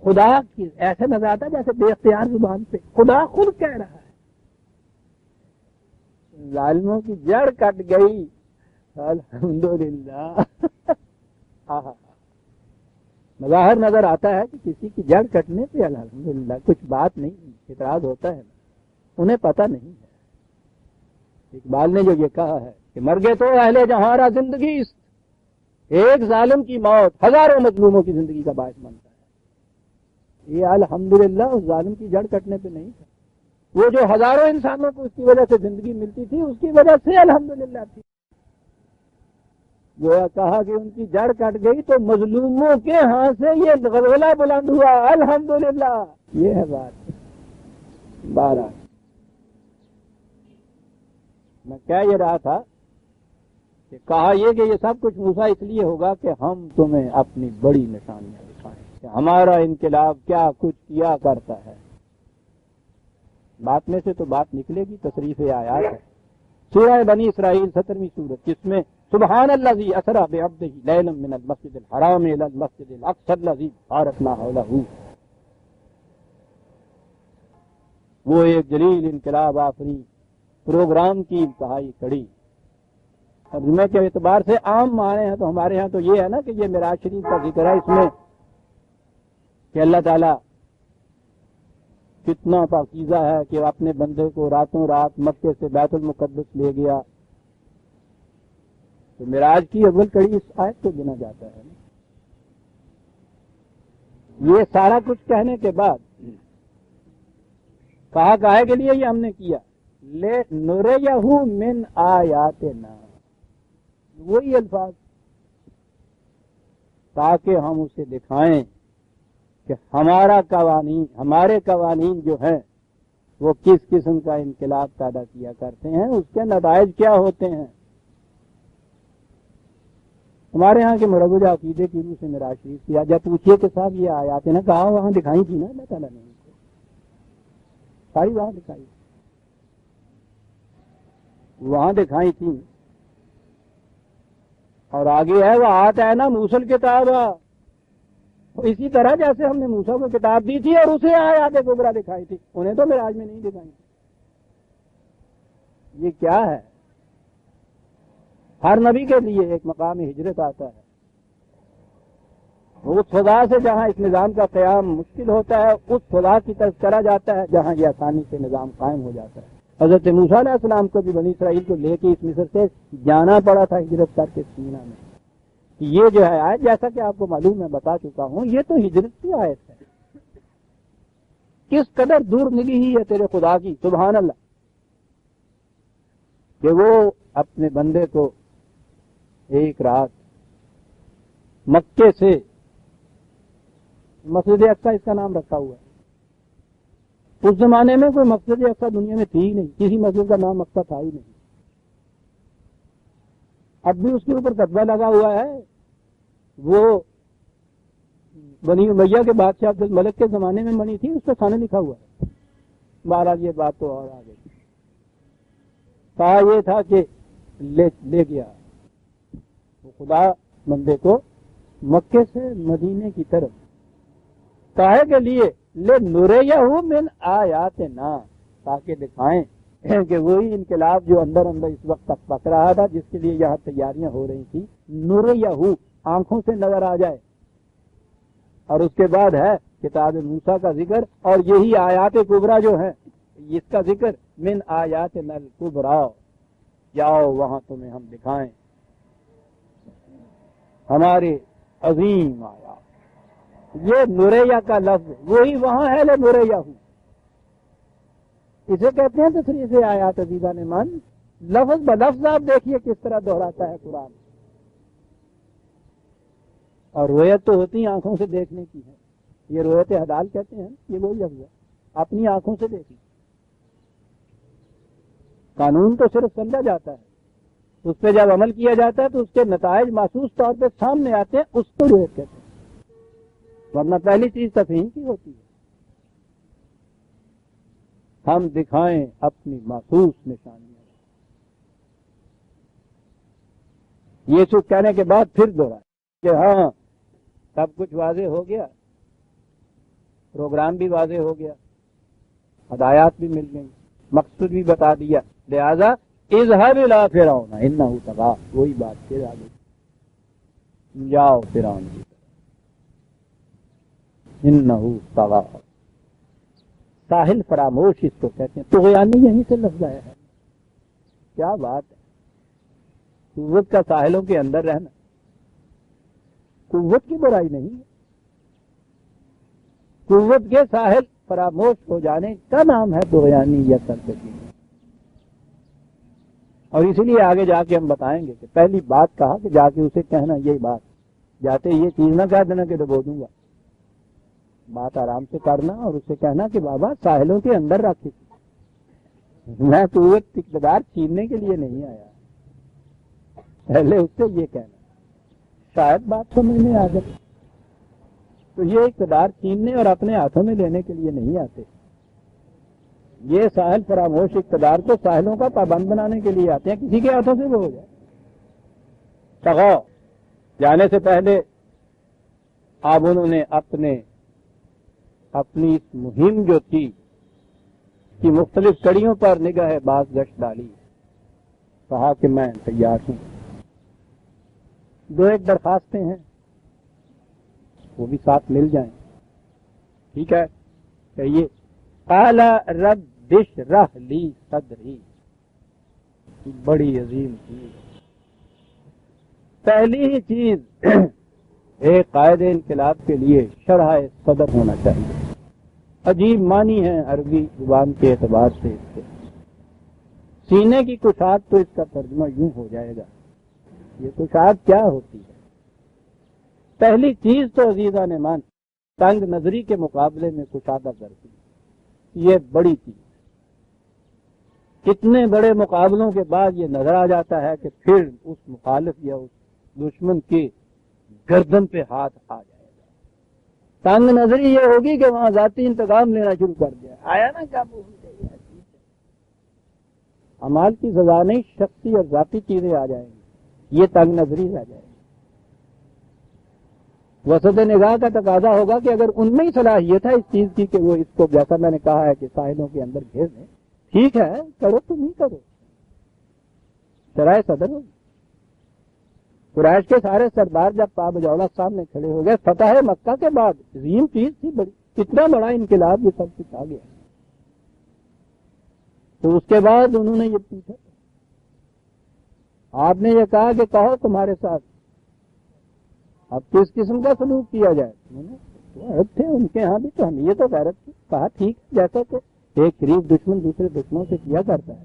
خدا کی ایسے نظر آتا ہے جیسے بے اختیار زبان پہ خدا خود کہہ رہا ہے ظالموں کی جڑ کٹ گئی الحمدللہ. مظاہر نظر آتا ہے کہ کسی کی جڑ کٹنے پہ الحمدللہ کچھ بات نہیں، اعتراض ہوتا ہے نا، انہیں پتہ نہیں ہے. اقبال نے جو یہ کہا ہے کہ مرگے تو اہل جہاں زندگی، ایک ظالم کی موت ہزاروں مظلوموں کی زندگی کا باعث بنتا ہے. یہ الحمدللہ اس ظالم کی جڑ کٹنے پہ نہیں تھا، وہ جو ہزاروں انسانوں کو اس کی وجہ سے زندگی ملتی تھی اس کی وجہ سے الحمدللہ تھی. جو کہا کہ ان کی جڑ کٹ گئی تو مظلوموں کے ہاں سے یہ غلغلہ بلند ہوا الحمدللہ. یہ ہے بات. 12 میں کہہ یہ رہا تھا کہ کہا یہ کہ یہ سب کچھ موسیٰ اس لیے ہوگا کہ ہم تمہیں اپنی بڑی نشانیاں دکھائیں کہ ہمارا انقلاب کیا کچھ کیا کرتا ہے. بات میں سے تو بات نکلے گی، تصریف آیات ہے. سورہ بنی اسرائیل 17ویں سورت، جس میں سبحان الذی اسری بعبدہ لیلا من المسجد الحرام الی المسجد الاقصی الذی بارکنا حولہ، وہ ایک جلیل انقلاب آفری پروگرام کی انتہائی کڑی. ترجمے کے اعتبار سے عام معنی ہیں تو ہمارے ہاں تو یہ ہے نا کہ یہ معراج شریف کا ذکر ہے، اس میں کہ اللہ تعالیٰ کتنا پاکیزہ ہے کہ اپنے بندے کو راتوں رات مکے سے بیت المقدس لے گیا. تو معراج کی اول کڑی اس آیت کو گنا جاتا ہے. یہ سارا کچھ کہنے کے بعد کہا کہے کے لیے یہ ہم نے کیا لے نُرِیَہُ مِنْ آیاتنا، وہی الفاظ، تاکہ ہم اسے دکھائیں کہ ہمارے قوانین جو ہیں وہ کس قسم کا انقلاب پیدا کیا کرتے ہیں، اس کے نتائج کیا ہوتے ہیں. ہمارے ہاں کے مروج عقیدے کی روح سے معراج شریف کیا جب پوچھیے کہ صاحب یہ آیات نا کہا وہاں دکھائی تھی نا اللہ تعالیٰ نے ان کو، ساری وہاں دکھائی، وہاں دکھائی تھی. اور آگے ہے وہ آتا ہے نا موسیٰ کتاب، اسی طرح جیسے ہم نے موسیٰ کو کتاب دی تھی اور اسے آیات کبریٰ دکھائی تھی، انہیں تو معراج میں نہیں دکھائی. یہ کیا ہے؟ ہر نبی کے لیے ایک مقام ہجرت آتا ہے. اس خدا سے جہاں اس نظام کا قیام مشکل ہوتا ہے اس خدا کی طرف چلا جاتا ہے جہاں یہ آسانی سے نظام قائم ہو جاتا ہے. حضرت موسیٰ علیہ السلام کو بھی بنی اسرائیل کو لے کے اس مصر سے جانا پڑا تھا ہجرت کر کے سینا میں. یہ جو ہے آیت جیسا کہ آپ کو معلوم میں بتا چکا ہوں یہ تو ہجرت کی آیت ہے. کس قدر دور نگی ہی ہے تیرے خدا کی، سبحان اللہ، کہ وہ اپنے بندے کو ایک رات مکے سے، مسجد اقصی اس کا نام رکھا ہوا ہے، اس زمانے میں کوئی مسجد اقصی دنیا میں تھی ہی نہیں، کسی مسجد کا نام اقصی تھا ہی نہیں. اب بھی اس کے اوپر کتبہ لگا ہوا ہے، وہ بنی امیہ کے بادشاہ عبد الملک کے زمانے میں بنی تھی، اس پہ کھانا لکھا ہوا ہے. بہرحال یہ بات تو اور آگے کہا یہ تھا کہ لے گیا وہ خدا بندے کو مکے سے مدینے کی طرف، کاہے کے لیے لے نُرِیَہُ مِنْ آیاتنا، تاکہ دکھائیں کہ وہی انقلاب جو اندر اس وقت تک پک رہا تھا جس کے لیے یہاں تیاریاں ہو رہی تھی، نُرِیَہُ آنکھوں سے نظر آ جائے. اور اس کے بعد ہے کتاب موسیٰ کا ذکر اور یہی آیات کبریٰ جو ہیں اس کا ذکر، من آیاتنا الکبریٰ، جاؤ وہاں تمہیں ہم دکھائیں ہمارے عظیم آیات. یہ نُرِیَہ کا لفظ وہی وہاں ہے لے نُرِیَہُ، اسے کہتے ہیں تصریف آیات عزیزہ نے من. لفظ بلفظ آپ دیکھیے کس طرح دہراتا ہے قرآن. اور رویت تو ہوتی آنکھوں سے دیکھنے کی ہے، یہ رویت حلال کہتے ہیں، یہ وہی لفظ ہے، اپنی آنکھوں سے دیکھیں. قانون تو صرف سمجھا جاتا ہے، اس پہ جب عمل کیا جاتا ہے تو اس کے نتائج محسوس طور پہ سامنے آتے ہیں، اس کو رویت کہتے ہیں. ورنہ پہلی چیز تفہیم کی ہوتی ہے، ہم دکھائیں اپنی محسوس نشانیاں. یہ سب کہنے کے بعد پھر دوہرا کہ ہاں سب کچھ واضح ہو گیا، پروگرام بھی واضح ہو گیا، ہدایات بھی مل گئی، مقصود بھی بتا دیا، لہذا اذهب الى فرعون انه طغى، وہی بات پھر آگے، جاؤ فرعون کی طرف، انه طغى. ساحل فراموش اس کو کہتے ہیں، طغیانی یہیں سے لفظ آیا ہے. کیا بات ہے، قوت کا ساحلوں کے اندر رہنا، قوت کی برائی نہیں ہے، قوت کے ساحل فراموش ہو جانے کا نام ہے طغیانی یا سرکشی. اور اسی لیے آگے جا کے ہم بتائیں گے کہ پہلی بات کہا کہ جا کے اسے کہنا یہی بات، جاتے یہ چیز نہ کہہ دینا کہ ڈبو دوں گا، بات آرام سے کرنا اور اسے کہنا کہ بابا ساحلوں کے اندر رکھی، میں قوت اقتدار چھیننے کے لیے نہیں آیا. پہلے اس سے یہ کہنا، شاید بات سمجھ میں آ جائے. تو یہ اقتدار چھیننے اور اپنے ہاتھوں میں لینے کے لیے نہیں آتے، یہ ساحل فراموش اقتدار تو ساحلوں کا پابند بنانے کے لیے آتے ہیں، کسی کے ہاتھوں سے وہ ہو جائے. طغى، جانے سے پہلے اب انہوں نے اپنی اس مہم جو تھی کہ مختلف کڑیوں پر نگاہ باز گشت ڈالی، کہا کہ میں تیار ہوں. دو ایک درخواستیں ہیں وہ بھی ساتھ مل جائیں، ٹھیک ہے، کہیے. قال رب اشرح لی صدری، بڑی عظیم چیز. پہلی ہی چیز ایک قائد انقلاب کے لیے شرح صدر ہونا چاہیے. عجیب معنی ہے عربی زبان کے اعتبار سے اس کے. سینے کی کشاد تو اس کا ترجمہ یوں ہو جائے گا. یہ کشاد کیا ہوتی ہے؟ پہلی چیز تو عزیزان مان تنگ نظری کے مقابلے میں کشادہ کرتی ہے. یہ بڑی چیز. کتنے بڑے مقابلوں کے بعد یہ نظر آ جاتا ہے کہ پھر اس مخالف یا اس دشمن کی گردن پہ ہاتھ آ جائے گا. تنگ نظری یہ ہوگی کہ وہاں ذاتی انتقام لینا شروع کر دیا. آیا نا کیا اعمال کی سزا نہیں، شخصی اور ذاتی چیزیں آ جائیں گی. یہ تنگ نظری آ جائے گی. وسط نگاہ کا تقاضا ہوگا کہ اگر ان میں ہی صلاحیت ہے اس چیز کی کہ وہ اس کو جیسا میں نے کہا ہے کہ ساحلوں کے اندر گھیر دیں، ٹھیک ہے کرو تو نہیں کرو. شرائع صدر ہوگی. قریش کے سارے سردار جب پابجولہ سامنے کھڑے ہو گئے فتح مکہ کے بعد عظیم چیز تھی بڑی. کتنا بڑا انقلاب یہ سب کچھ آ گیا. تو اس کے بعد انہوں نے یہ پوچھا، آپ نے یہ کہا کہ کہو تمہارے ساتھ اب کس قسم کا سلوک کیا جائے. غیرت تھے ان کے ہاں بھی تو ہم یہ تو غیرت تھی. کہا ٹھیک ہے جیسا کہ ایک شریف دشمن دوسرے دشمنوں سے کیا کرتا ہے.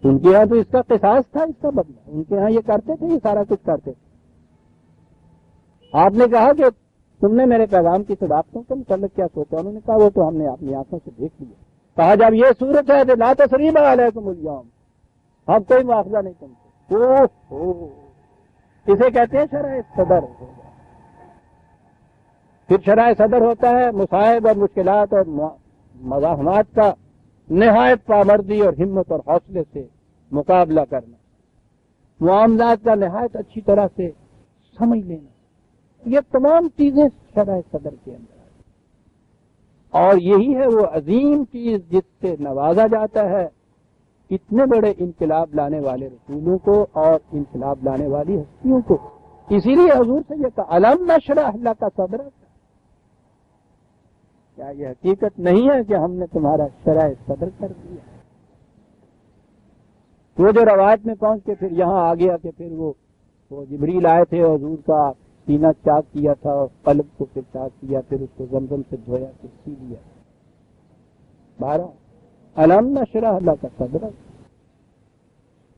ان کے ہاں تو اس کا قصاص تھا، اس کا بدلہ. ان کے ہاں یہ کرتے تھے، یہ سارا کچھ کرتے تھے. آپ نے کہا کہ تم نے میرے پیغام کی صداقتوں کے متعلق کیا سوچا. انہوں نے کہا وہ تو ہم نے اپنی آنکھوں سے دیکھ لیا. کہا جب یہ صورت ہے تو لا تثریب علیکم اليوم، اب کوئی مواخذہ نہیں تم سے. اسے کہتے ہیں شرح صدر. پھر شرح صدر ہوتا ہے مصائب اور مشکلات اور مزاحمات کا نہایت پابندی اور ہمت اور حوصلے سے مقابلہ کرنا، معاملات کا نہایت اچھی طرح سے سمجھ لینا. یہ تمام چیزیں شرح صدر کے اندر ہیں. اور یہی ہے وہ عظیم چیز جس سے نوازا جاتا ہے اتنے بڑے انقلاب لانے والے رسولوں کو اور انقلاب لانے والی ہستیوں کو. اسی لیے حضور سے یہ کہا الم نشرح لک صدرک. کیا یہ حقیقت نہیں ہے کہ ہم نے تمہارا شرح صدر کر دیا؟ وہ جو روایت میں پہنچ کے پھر یہاں آ گیا کہ پھر وہ جبریل آئے تھے حضور کا سینہ چاک کیا تھا اور قلب کو پھر چاک کیا، پھر اس کو زمزم سے دھویا پھر سی لیا. 12 الم نشرح لک صدرک.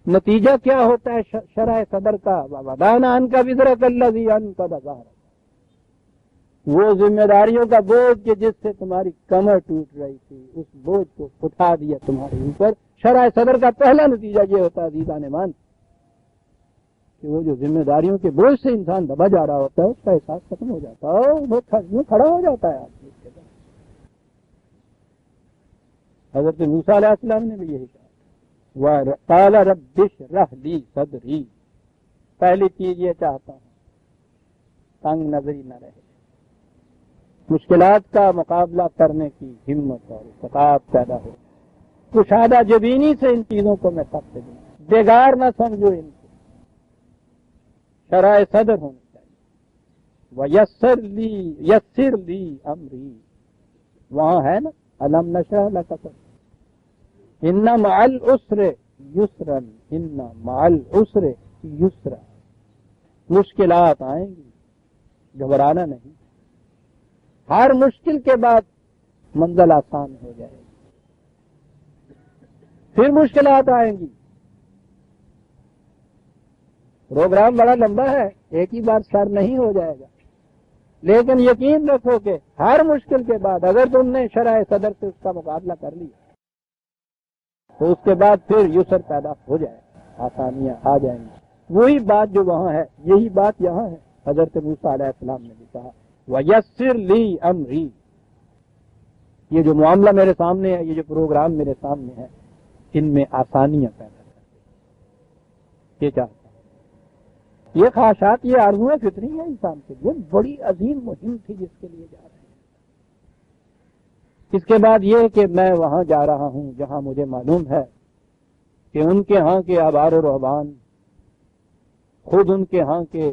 نتیجہ کیا ہوتا ہے شرح صدر کا؟ ووضعنا عنک وزرک الذی انقض ظہرک. وہ ذمہ داریوں کا بوجھ کہ جس سے تمہاری کمر ٹوٹ رہی تھی اس بوجھ کو اٹھا دیا تمہارے اوپر. شرح صدر کا پہلا نتیجہ یہ ہوتا ہے عزیزان مان کہ وہ جو ذمہ داریوں کے بوجھ سے انسان دبا جا رہا ہوتا ہے اس کا احساس ختم ہو جاتا ہے، وہ کھڑا ہو جاتا ہے آدمی. حضرت موسیٰ علیہ السلام نے بھی یہی کہا وقال رب اشرح لی صدری. پہلی چیز یہ چاہتا ہوں تنگ نظری نہ رہے، مشکلات کا مقابلہ کرنے کی ہمت اور استطاعت پیدا ہو. کشادہ جبینی سے ان چیزوں کو میں سب سے دوں، بیگار نہ سمجھو ان کو. شرح صدر ہونا چاہیے. یسر لی امری. وہاں ہے نا الم نشرح لک صدرک. ان مع العسر یسرا، ان مع العسر یسرا. مشکلات آئیں گی، گھبرانا نہیں. ہر مشکل کے بعد منزل آسان ہو جائے گی. پھر مشکلات آئیں گی. پروگرام بڑا لمبا ہے، ایک ہی بار سر نہیں ہو جائے گا. لیکن یقین رکھو کہ ہر مشکل کے بعد اگر تم نے شرح صدر سے اس کا مقابلہ کر لیا تو اس کے بعد پھر یسر پیدا ہو جائے گا، آسانیاں آ جائیں گی. وہی بات جو وہاں ہے یہی بات یہاں ہے. حضرت موسیٰ علیہ السلام نے بھی کہا وَيَسِّرْ لِي أَمْرِي. یہ جو معاملہ میرے سامنے ہے، یہ جو پروگرام میرے سامنے ہے، ان میں آسانیاں پیدا کر دیں. یہ چاہتا ہوں. یہ خواہشات، یہ آرزویں فطری ہیں انسان کے لیے. بڑی عظیم مہم تھی جس کے لیے جا رہے ہیں. اس کے بعد یہ کہ میں وہاں جا رہا ہوں جہاں مجھے معلوم ہے کہ ان کے ہاں کے احبار و رہبان، خود ان کے ہاں کے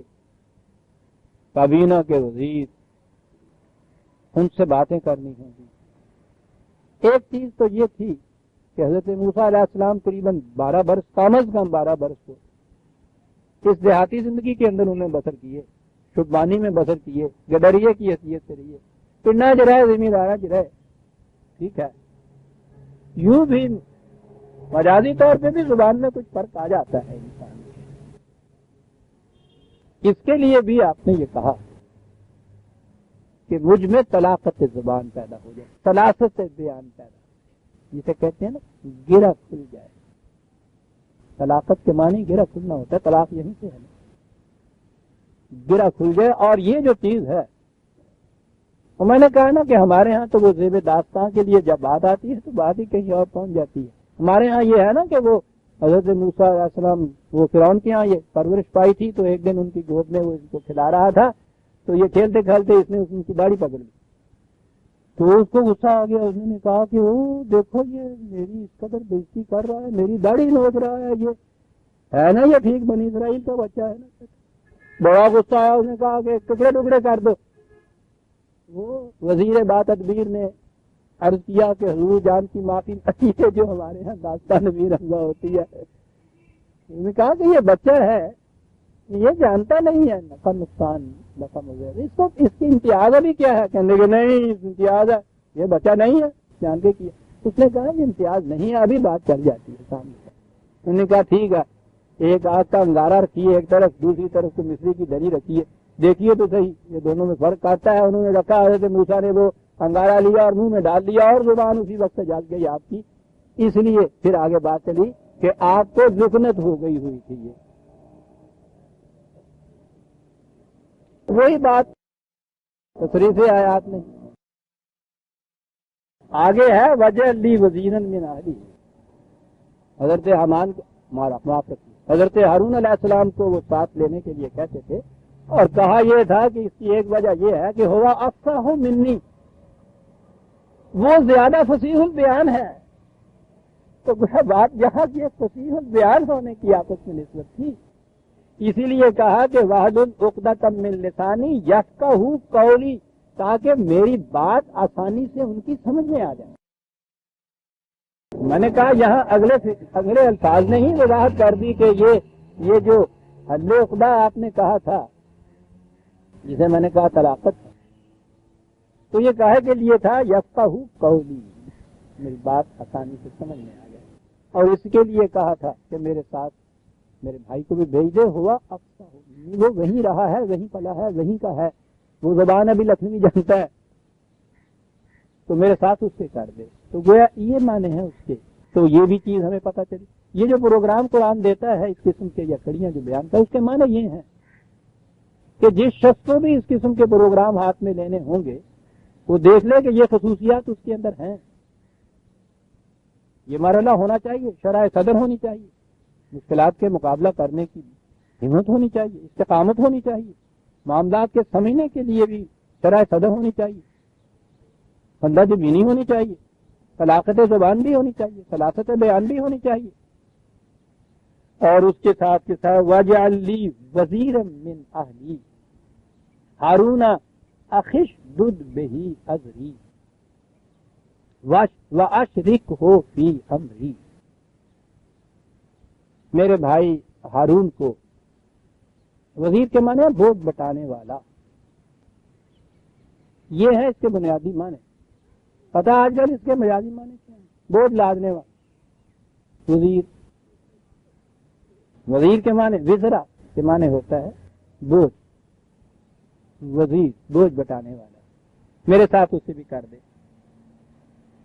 کابینہ کے وزیر، ان سے باتیں کرنی ہوں گی. ایک چیز تو یہ تھی کہ حضرت موسیٰ علیہ السلام قریباً 12 برس، کم از کم 12 برس کو اس دیہاتی زندگی کے اندر انہوں نے بسر کیے، شبانی میں بسر کیے، گڈریے کی حیثیت سے رہیے، پنڈا جرائے زمیندارہ جرائے، ٹھیک ہے. یوں بھی مجازی طور پہ بھی زبان میں کچھ فرق آ جاتا ہے انسان کے. اس کے لیے بھی آپ نے یہ کہا کہ مجھ میں طلاقت زبان پیدا ہو جائے، طلاقت بیان پیدا ہو جائے، جسے کہتے ہیں نا گرہ کھل جائے. طلاقت کے معنی گرہ کھلنا ہوتا ہے، طلاق یہیں سے ہے نا، گرہ کھل جائے. اور یہ جو چیز ہے، اور میں نے کہا نا کہ ہمارے ہاں تو وہ زیب داستان کے لیے جب بات آتی ہے تو بات ہی کہیں اور پہنچ جاتی ہے. ہمارے ہاں یہ ہے نا کہ وہ حضرت موسیٰ علیہ السلام وہ فرعون کے ہاں یہ پرورش پائی تھی، تو ایک دن ان کی گود میں وہ ان کو کھلا رہا تھا، تو یہ کھیلتے کھیلتے اس نے ان کی داڑھی پکڑ لی، تو اس کو غصہ آ گیا. اس نے کہا کہ وہ دیکھو یہ میری اس قدر بےزتی کر رہا ہے، میری داڑھی نوچ رہا ہے، یہ ہے نا یہ ٹھیک بنی اسرائیل کا بچہ ہے نا. بڑا غصہ آیا، اس نے کہا کہ ٹکڑے ٹکڑے کر دو. وہ وزیر با تدبیر نے عرض کیا کہ حضور جان کی معافی نہیں ہے، جو ہمارے یہاں داستان نبی رضا ہوتی ہے. انہوں نے کہا کہ یہ بچہ ہے، یہ جانتا نہیں ہے نفع نقصان نفع مضر، اس کو اس کی امتیاز ابھی کیا ہے؟ کہنے کہ نہیں امتیاز ہے، یہ بچہ نہیں ہے، جان کے کیا. اس نے کہا یہ امتیاز نہیں ہے، ابھی بات چل جاتی ہے سامنے. انہوں نے کہا ٹھیک ہے، ایک آگ کا انگارہ رکھیے ایک طرف، دوسری طرف کو مصری کی دری رکھیے، دیکھیے تو صحیح یہ دونوں میں فرق آتا ہے. انہوں نے رکھا، حضرت موسیٰ نے وہ انگارہ لیا اور منہ میں ڈال دیا اور زبان اسی وقت سے جل گئی آپ کی. اس لیے پھر آگے بات چلی کہ آپ کو لکنت ہو گئی ہوئی تھی. یہ وہی بات تصریف آیات میں آگے ہے، وجہ لی وزیرن من اہلی. حضرت حامان کو معاف رکھیے، حضرت ہارون علیہ السلام کو وہ ساتھ لینے کے لیے کہتے تھے، اور کہا یہ تھا کہ اس کی ایک وجہ یہ ہے کہ ہوا افصح منی، وہ زیادہ فصیح البیان ہے. تو بات جہاں کی فصیح البیان ہونے کی آپس میں نسبت تھی، اسی لیے کہا کہ واحلل عقدۃ من لسانی یفقہوا قولی، تاکہ میری بات آسانی سے ان کی سمجھ میں آ جائے. میں نے کہا یہاں اگلے الفاظ نے ہی وضاحت کر دی کہ یہ جو حل عقدہ آپ نے کہا تھا، جسے میں نے کہا طلاقت، تو یہ کہے کے لیے تھا یفقہوا قولی، میری بات آسانی سے سمجھ میں آ جائے. اور اس کے لیے کہا تھا کہ میرے ساتھ میرے بھائی کو بھی بھیج دے. ہوا افصح، وہ وہیں رہا ہے، وہیں پلا ہے، وہیں کا ہے، وہ زبان ابھی لکھنوی جانتا ہے، تو میرے ساتھ اس سے کر دے. تو گویا یہ معنی ہے اس کے. تو یہ بھی چیز ہمیں پتہ چلی. یہ جو پروگرام قرآن دیتا ہے اس قسم کے یا کڑیاں جو بیان کرتا ہے، اس کے معنی یہ ہیں کہ جس شخص کو بھی اس قسم کے پروگرام ہاتھ میں لینے ہوں گے، وہ دیکھ لے کہ یہ خصوصیات اس کے اندر ہیں. یہ مرحلہ ہونا چاہیے، شرح صدر ہونی چاہیے، مشکلات کے مقابلہ کرنے کی ہمت ہونی چاہیے، استقامت ہونی چاہیے، معاملات کے سمجھنے کے لیے بھی شرح صدر ہونی چاہیے، بندہ جبینی ہونی چاہیے، طلاقت زبان بھی ہونی چاہیے، سلاست بیان بھی ہونی چاہیے. اور اس کے ساتھ وَاجْعَلْ لِي وَزِيرًا مِّنْ أَهْلِي هَارُونَ أَخِشْدُدْ بِهِ أَزْرِي وَأَشْرِكْهُ فِي أَمْرِي. میرے بھائی ہارون کو، وزیر کے معنی ہے بوجھ بٹانے والا، یہ ہے اس کے بنیادی معنی. پتہ آج کل اس کے بنیادی معنی کیا ہے؟ بوجھ لادنے والا. وزیر کے معنی وزرا کے معنی ہوتا ہے بوجھ. وزیر بوجھ بٹانے والا، میرے ساتھ اسے بھی کر دے.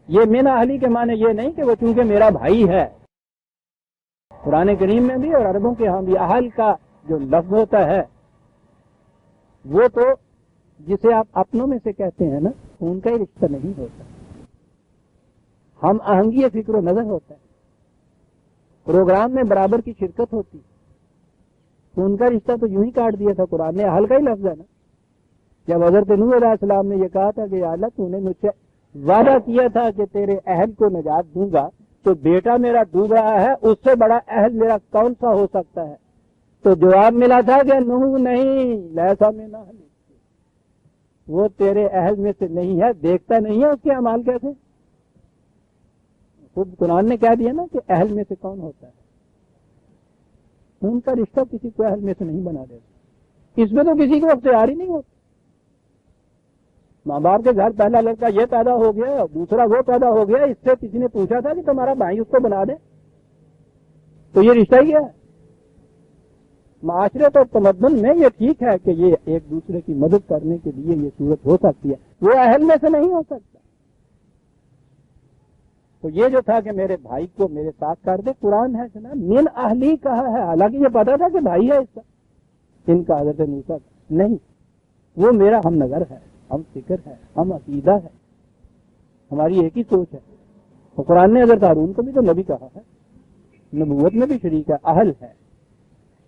یہ من اہلی کے معنی یہ نہیں کہ وہ چونکہ میرا بھائی ہے. قرآن کریم میں بھی اور عربوں کے ہاں بھی اہل کا جو لفظ ہوتا ہے وہ تو جسے آپ اپنوں میں سے کہتے ہیں نا، ان کا ہی رشتہ نہیں ہوتا. ہم آہنگی فکر و نظر ہوتا ہے، پروگرام میں برابر کی شرکت ہوتی، تو ان کا رشتہ تو یوں ہی کاٹ دیا تھا. قرآن نے اہل کا ہی لفظ ہے نا. جب حضرت نوح علیہ السلام نے یہ کہا تھا کہ یا اللہ تو نے مجھ سے وعدہ کیا تھا کہ تیرے اہل کو نجات دوں گا، تو بیٹا میرا ڈوب رہا ہے، اس سے بڑا اہل میرا کون سا ہو سکتا ہے؟ تو جواب ملا تھا کہ نوح نہیں، لیسا من اہلی، وہ تیرے اہل میں سے نہیں ہے. دیکھتا نہیں ہے اس کے اعمال کیسے. خود قرآن نے کہہ دیا نا کہ اہل میں سے کون ہوتا ہے، ان کا رشتہ کسی کو اہل میں سے نہیں بنا دیتا، اس میں تو کسی کو اختیار ہی نہیں ہوتا۔ ماں باپ کے گھر پہلا لڑکا یہ پیدا ہو گیا، دوسرا وہ پیدا ہو گیا، اس سے کسی نے پوچھا تھا کہ تمہارا بھائی اس کو بنا دے؟ تو یہ رشتہ ہی ہے۔ معاشرت اور تمدن میں یہ ٹھیک ہے کہ یہ ایک دوسرے کی مدد کرنے کے لیے یہ صورت ہو سکتی ہے، وہ اہل میں سے نہیں ہو سکتا۔ تو یہ جو تھا کہ میرے بھائی کو میرے ساتھ کر دے، قرآن ہے جناب من اہلی کہا ہے، حالانکہ یہ پتا تھا کہ بھائی ہے اس کا، ان کا حضرت موسیٰ نہیں، وہ میرا ہم نگر ہے، ہم فکر ہے، ہم عقیدہ ہے، ہماری ایک ہی سوچ ہے۔ تو قرآن نے حضرت ہارون کو بھی تو نبی کہا ہے، نبوت میں بھی شریک ہے، اہل ہے،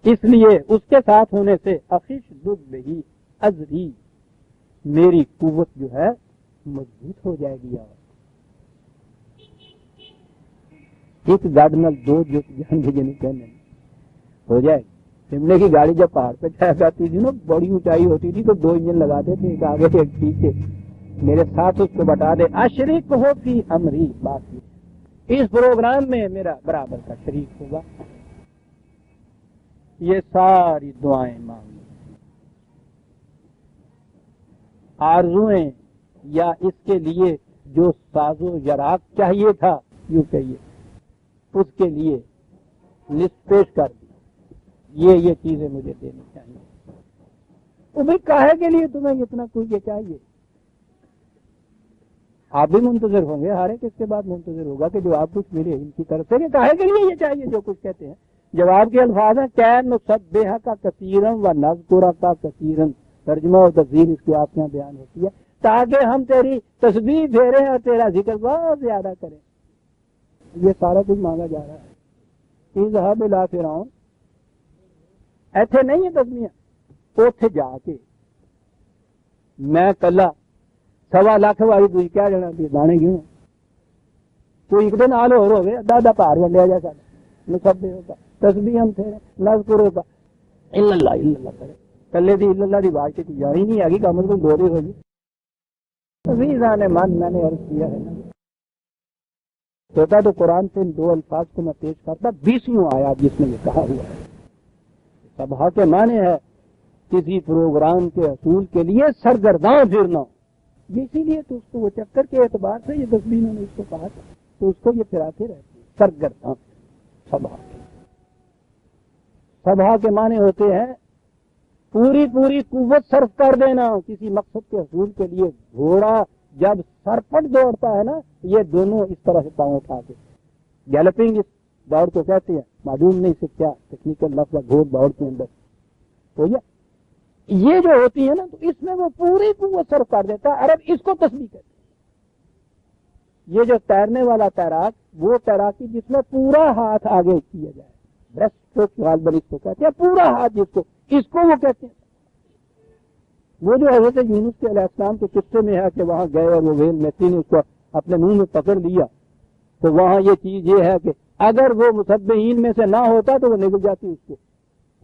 اس لیے اس کے ساتھ ہونے سے اخش دب بہی ازری، میری قوت جو ہے مضبوط ہو جائے گی۔ اور ایک گاڑی میں دو جو جان بھیجنے کہنے ہو جائے گی۔ شملے کی گاڑی جب پہاڑ پہ جایا کرتی تھی نا، بڑی اونچائی ہوتی تھی تو دو انجن لگاتے تھے، ایک آگے ایک پیچھے، میرے ساتھ اس کو بتا دے اشریک ہو فی امری، بات اس پروگرام میں میرا برابر کا شریک ہوگا۔ یہ ساری دعائیں مانگی، آرزویں یا اس کے لیے جو ساز و جراق چاہیے تھا یوں کہیے، اس کے لیے لسٹ پیش کر دی، یہ چیزیں مجھے دینی چاہیے۔ وہ بھی کاہے کے لیے تمہیں اتنا کچھ یہ چاہیے؟ آپ بھی منتظر ہوں گے، ہر ایک اس کے بعد منتظر ہوگا کہ جواب کچھ ملے ان کی طرف سے کہ کاہے کے لیے یہ چاہیے جو کچھ کہتے ہیں۔ جواب کے الفاظ ہیں کہ نسبح کا کثیرا و نذکر کا کثیرا، ترجمہ اور تفسیر اس کی آپ کے یہاں بیان ہوتی ہے، تاکہ ہم تیری تسبیح پھیریں اور تیرا ذکر بہت زیادہ کریں۔ یہ سارا کچھ مانگا جا رہا ہے۔ اذهب الى فرعون، ایتھے نہیں ہے تسبیح، اوتھے جا کے میں کلا 1.25 لاکھ والی تھی کیا جانا بھی دانے کیوں کوئی ایک دن آل ہو گئے دادا پار ونڈیا جا سکتا نسبح ہوگا، تسبیح ہم تھے نذکر ہوگا، الا اللہ کرے کلے دی الا اللہ دی بات کی جاری نہیں آگی، کم از کم 2 دن ہوگی۔ عزیزان من، میں نے عرض کیا ہے نا، ہوتا تو قرآن سے ان 2 الفاظ کو میں پیش کرتا 20 آیات جس میں یہ کہا ہوا ہے۔ سبھا کے معنی ہے کسی پروگرام کے حصول کے لیے سرگرداں پھرنا، اسی لیے تو اس کو وہ چکر کے اعتبار سے یہ تسبیح نے اس کو کہا تھا، تو اس کو یہ پھراتے رہتے ہیں سرگرداں۔ سبھا کے معنی ہوتے ہیں پوری قوت صرف کر دینا کسی مقصد کے حصول کے لیے۔ گھوڑا جب سرپٹ دوڑتا ہے نا، یہ دونوں اس طرح سے پاؤں اٹھا کے گیلپنگ اس دوڑ کو کہتے ہیں، معلوم نہیں سے کیا ٹیکنیکل لفظ گھوڑ دوڑ کے اندر تو یہ جو ہوتی ہے نا، تو اس میں وہ پوری قوت صرف کر دیتا ہے۔ عرب اس کو تسبیح کہتے ہیں۔ یہ جو تیرنے والا تیراک، وہ تیراکی جس میں پورا ہاتھ آگے کیا جائے، بریسٹ اسٹروک غالباً اس کو کہتے ہیں، پورا ہاتھ جس کو، اس کو وہ کہتے ہیں۔ وہ جو حضرت یونس کے علیہ السلام کے قصے میں ہے کہ وہاں گئے اور وہ ویل میسی نے اس کو اپنے منہ میں پکڑ لیا، تو وہاں یہ چیز یہ ہے کہ اگر وہ مسبحین میں سے نہ ہوتا تو وہ نگل جاتی اس کو۔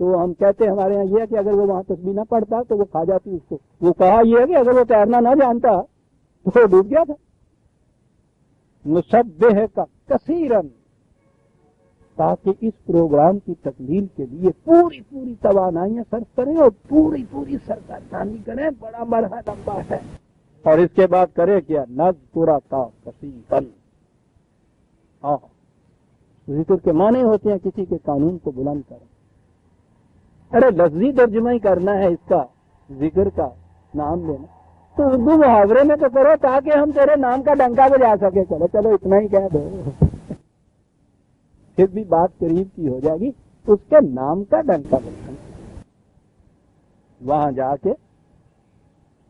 تو ہم کہتے ہیں ہمارے یہاں یہ ہے کہ اگر وہ وہاں تسبیح نہ پڑھتا تو وہ کھا جاتی اس کو۔ وہ کہا یہ ہے کہ اگر وہ تیرنا نہ جانتا تو وہ ڈوب گیا تھا۔ نسبح کا کثیرن، تاکہ اس پروگرام کی تکمیل کے لیے پوری توانائیاں صرف کریں اور پوری سرگردانی کریں۔ بڑا مرحلہ لمبا ہے، اور اس کے بعد کرے کیا؟ نذکر کا کثیرن۔ ذکر کے معنی ہوتے ہیں کسی کے قانون کو بلند کریں۔ ارے لفظی ترجمہ ہی کرنا ہے اس کا، ذکر کا نام لینا، تو اردو محاورے میں تو کرو تاکہ ہم تیرے نام کا ڈنکا بجا سکے۔ چلو اتنا ہی کہہ دو، پھر بھی بات قریب کی ہو جائے گی، اس کے نام کا ڈنکا بجانا۔ وہاں جا کے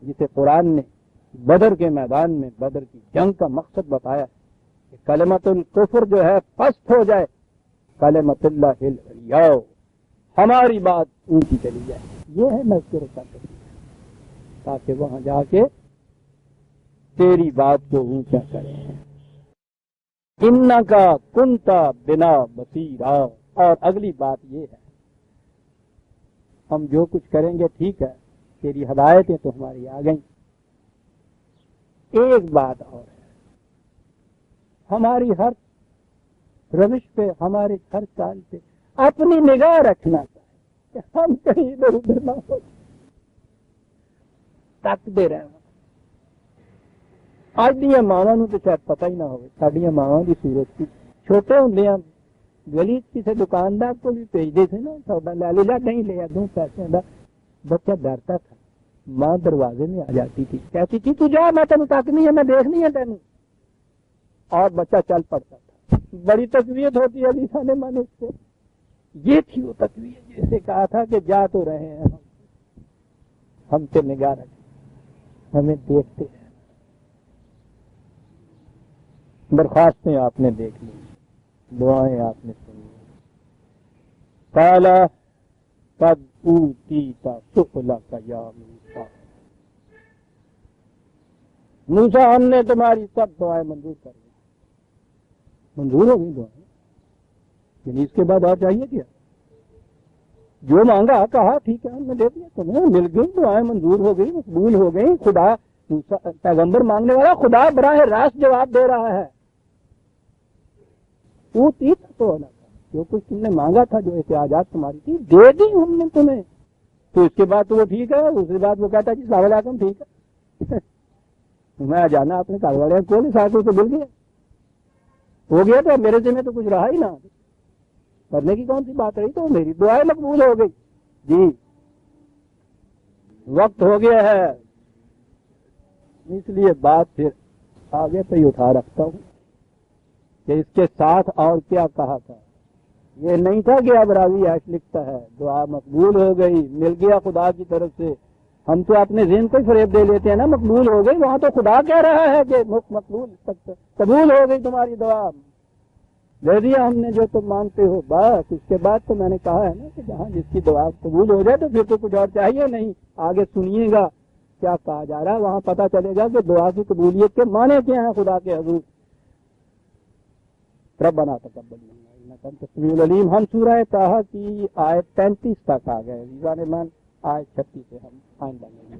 جسے قرآن نے بدر کے میدان میں بدر کی جنگ کا مقصد بتایا کہ کلمت الکفر جو ہے پست ہو جائے، کلمت اللہ العلیٰ، ہماری بات اونچی چلی جائے۔ یہ ہے نذکر کا تفصیل، تاکہ وہاں جا کے تیری بات کو اونچا کریں۔ انکا کنتا بنا بصیرا، اور اگلی بات یہ ہے ہم جو کچھ کریں گے ٹھیک ہے، تیری ہدایتیں تو ہماری آ گئیں، ایک بات اور ہے، ہماری ہر روش پہ، ہمارے ہر چال پہ اپنی نگاہ رکھنا چاہیے کہ ہم کہیں ادھر ادھر نہ ہو، تکتے رہنا۔ اج دیا ماواں نوں تو شاید پتہ ہی نہ ہوئے ساڈیاں ماواں دی صورت کی، چھوٹے ہوندیاں گلی کسی دکاندار کو بھی بھیجتے تھے نا سودا لے جا، نہیں لیا دوں پیسے دا، بچہ ڈرتا تھا، ماں دروازے میں آ جاتی تھی، کہتی تھی تو جا، میں تینوں تکنی ہے، میں دیکھنی ہے تینوں، اور بچہ چل پڑتا تھا۔ بڑی تقویت ہوتی ہے ابھی سانے من اس سے، یہ تھی وہ تقویت جیسے کہا تھا کہ جا تو رہے ہیں ہم پہ نگاہ رکھیں، ہمیں دیکھتے ہیں۔ درخواستیں آپ نے دیکھ لی، دعائیں آپ نے سنی۔ قال قد اوتیت سؤلک یا موسیٰ، موسیٰ ہم نے تمہاری سب دعائیں منظور کر لی، منظور ہو گئی دعائیں، یعنی اس کے بعد اور چاہیے کیا؟ جو مانگا کہا ٹھیک ہے ہم نے دے دیا تمہیں، مل گئی، دعائیں منظور ہو گئی، مقبول ہو گئی۔ خدا پیغمبر مانگنے والا خدا براہ راست جواب دے رہا ہے، وہ تیت تو ہونا تھا، جو کچھ تم نے مانگا تھا، جو احتیاجات تمہاری تھی دے دی ہم نے تمہیں۔ تو اس کے بعد تو وہ ٹھیک ہے، اس کے بعد وہ کہتا ہے جی السلام علیکم، ٹھیک ہے میں جانا اپنے گھر والے کو ساتھ سے مل گیا، ہو گیا تو میرے ذمہ تو کچھ رہا ہی نہ، کرنے کی کون سی بات رہی، تو میری دعائیں مقبول ہو گئی۔ جی وقت ہو گیا ہے، اس لیے بات پھر آگے پہ ہی اٹھا رکھتا ہوں کہ اس کے ساتھ اور کیا کہا تھا۔ یہ نہیں تھا کہ اب راوی ایش لکھتا ہے دعا مقبول ہو گئی، مل گیا خدا کی طرف سے، ہم تو اپنے ذہن کو فریب دے لیتے ہیں نا، مقبول ہو گئی، وہاں تو خدا کہہ رہا ہے کہ مقبول قبول ہو گئی تمہاری دعا، دے دیا ہم نے جو تم مانگتے ہو، بس۔ اس کے بعد تو میں نے کہا ہے نا کہ جہاں جس کی دعا قبول ہو جائے تو پھر تو کچھ اور چاہیے نہیں، آگے سنیے گا کیا کہا جا رہا ہے، وہاں پتہ چلے گا کہ دعا کی قبولیت کے معنی کیا ہیں خدا کے حضور۔ ربنا تقبل منا انک انت السمیع العلیم۔ ہم سورہ طٰہٰ کی آیت 35 تک آ گئے، آیت 36 سے ہم آئندہ لیں گے۔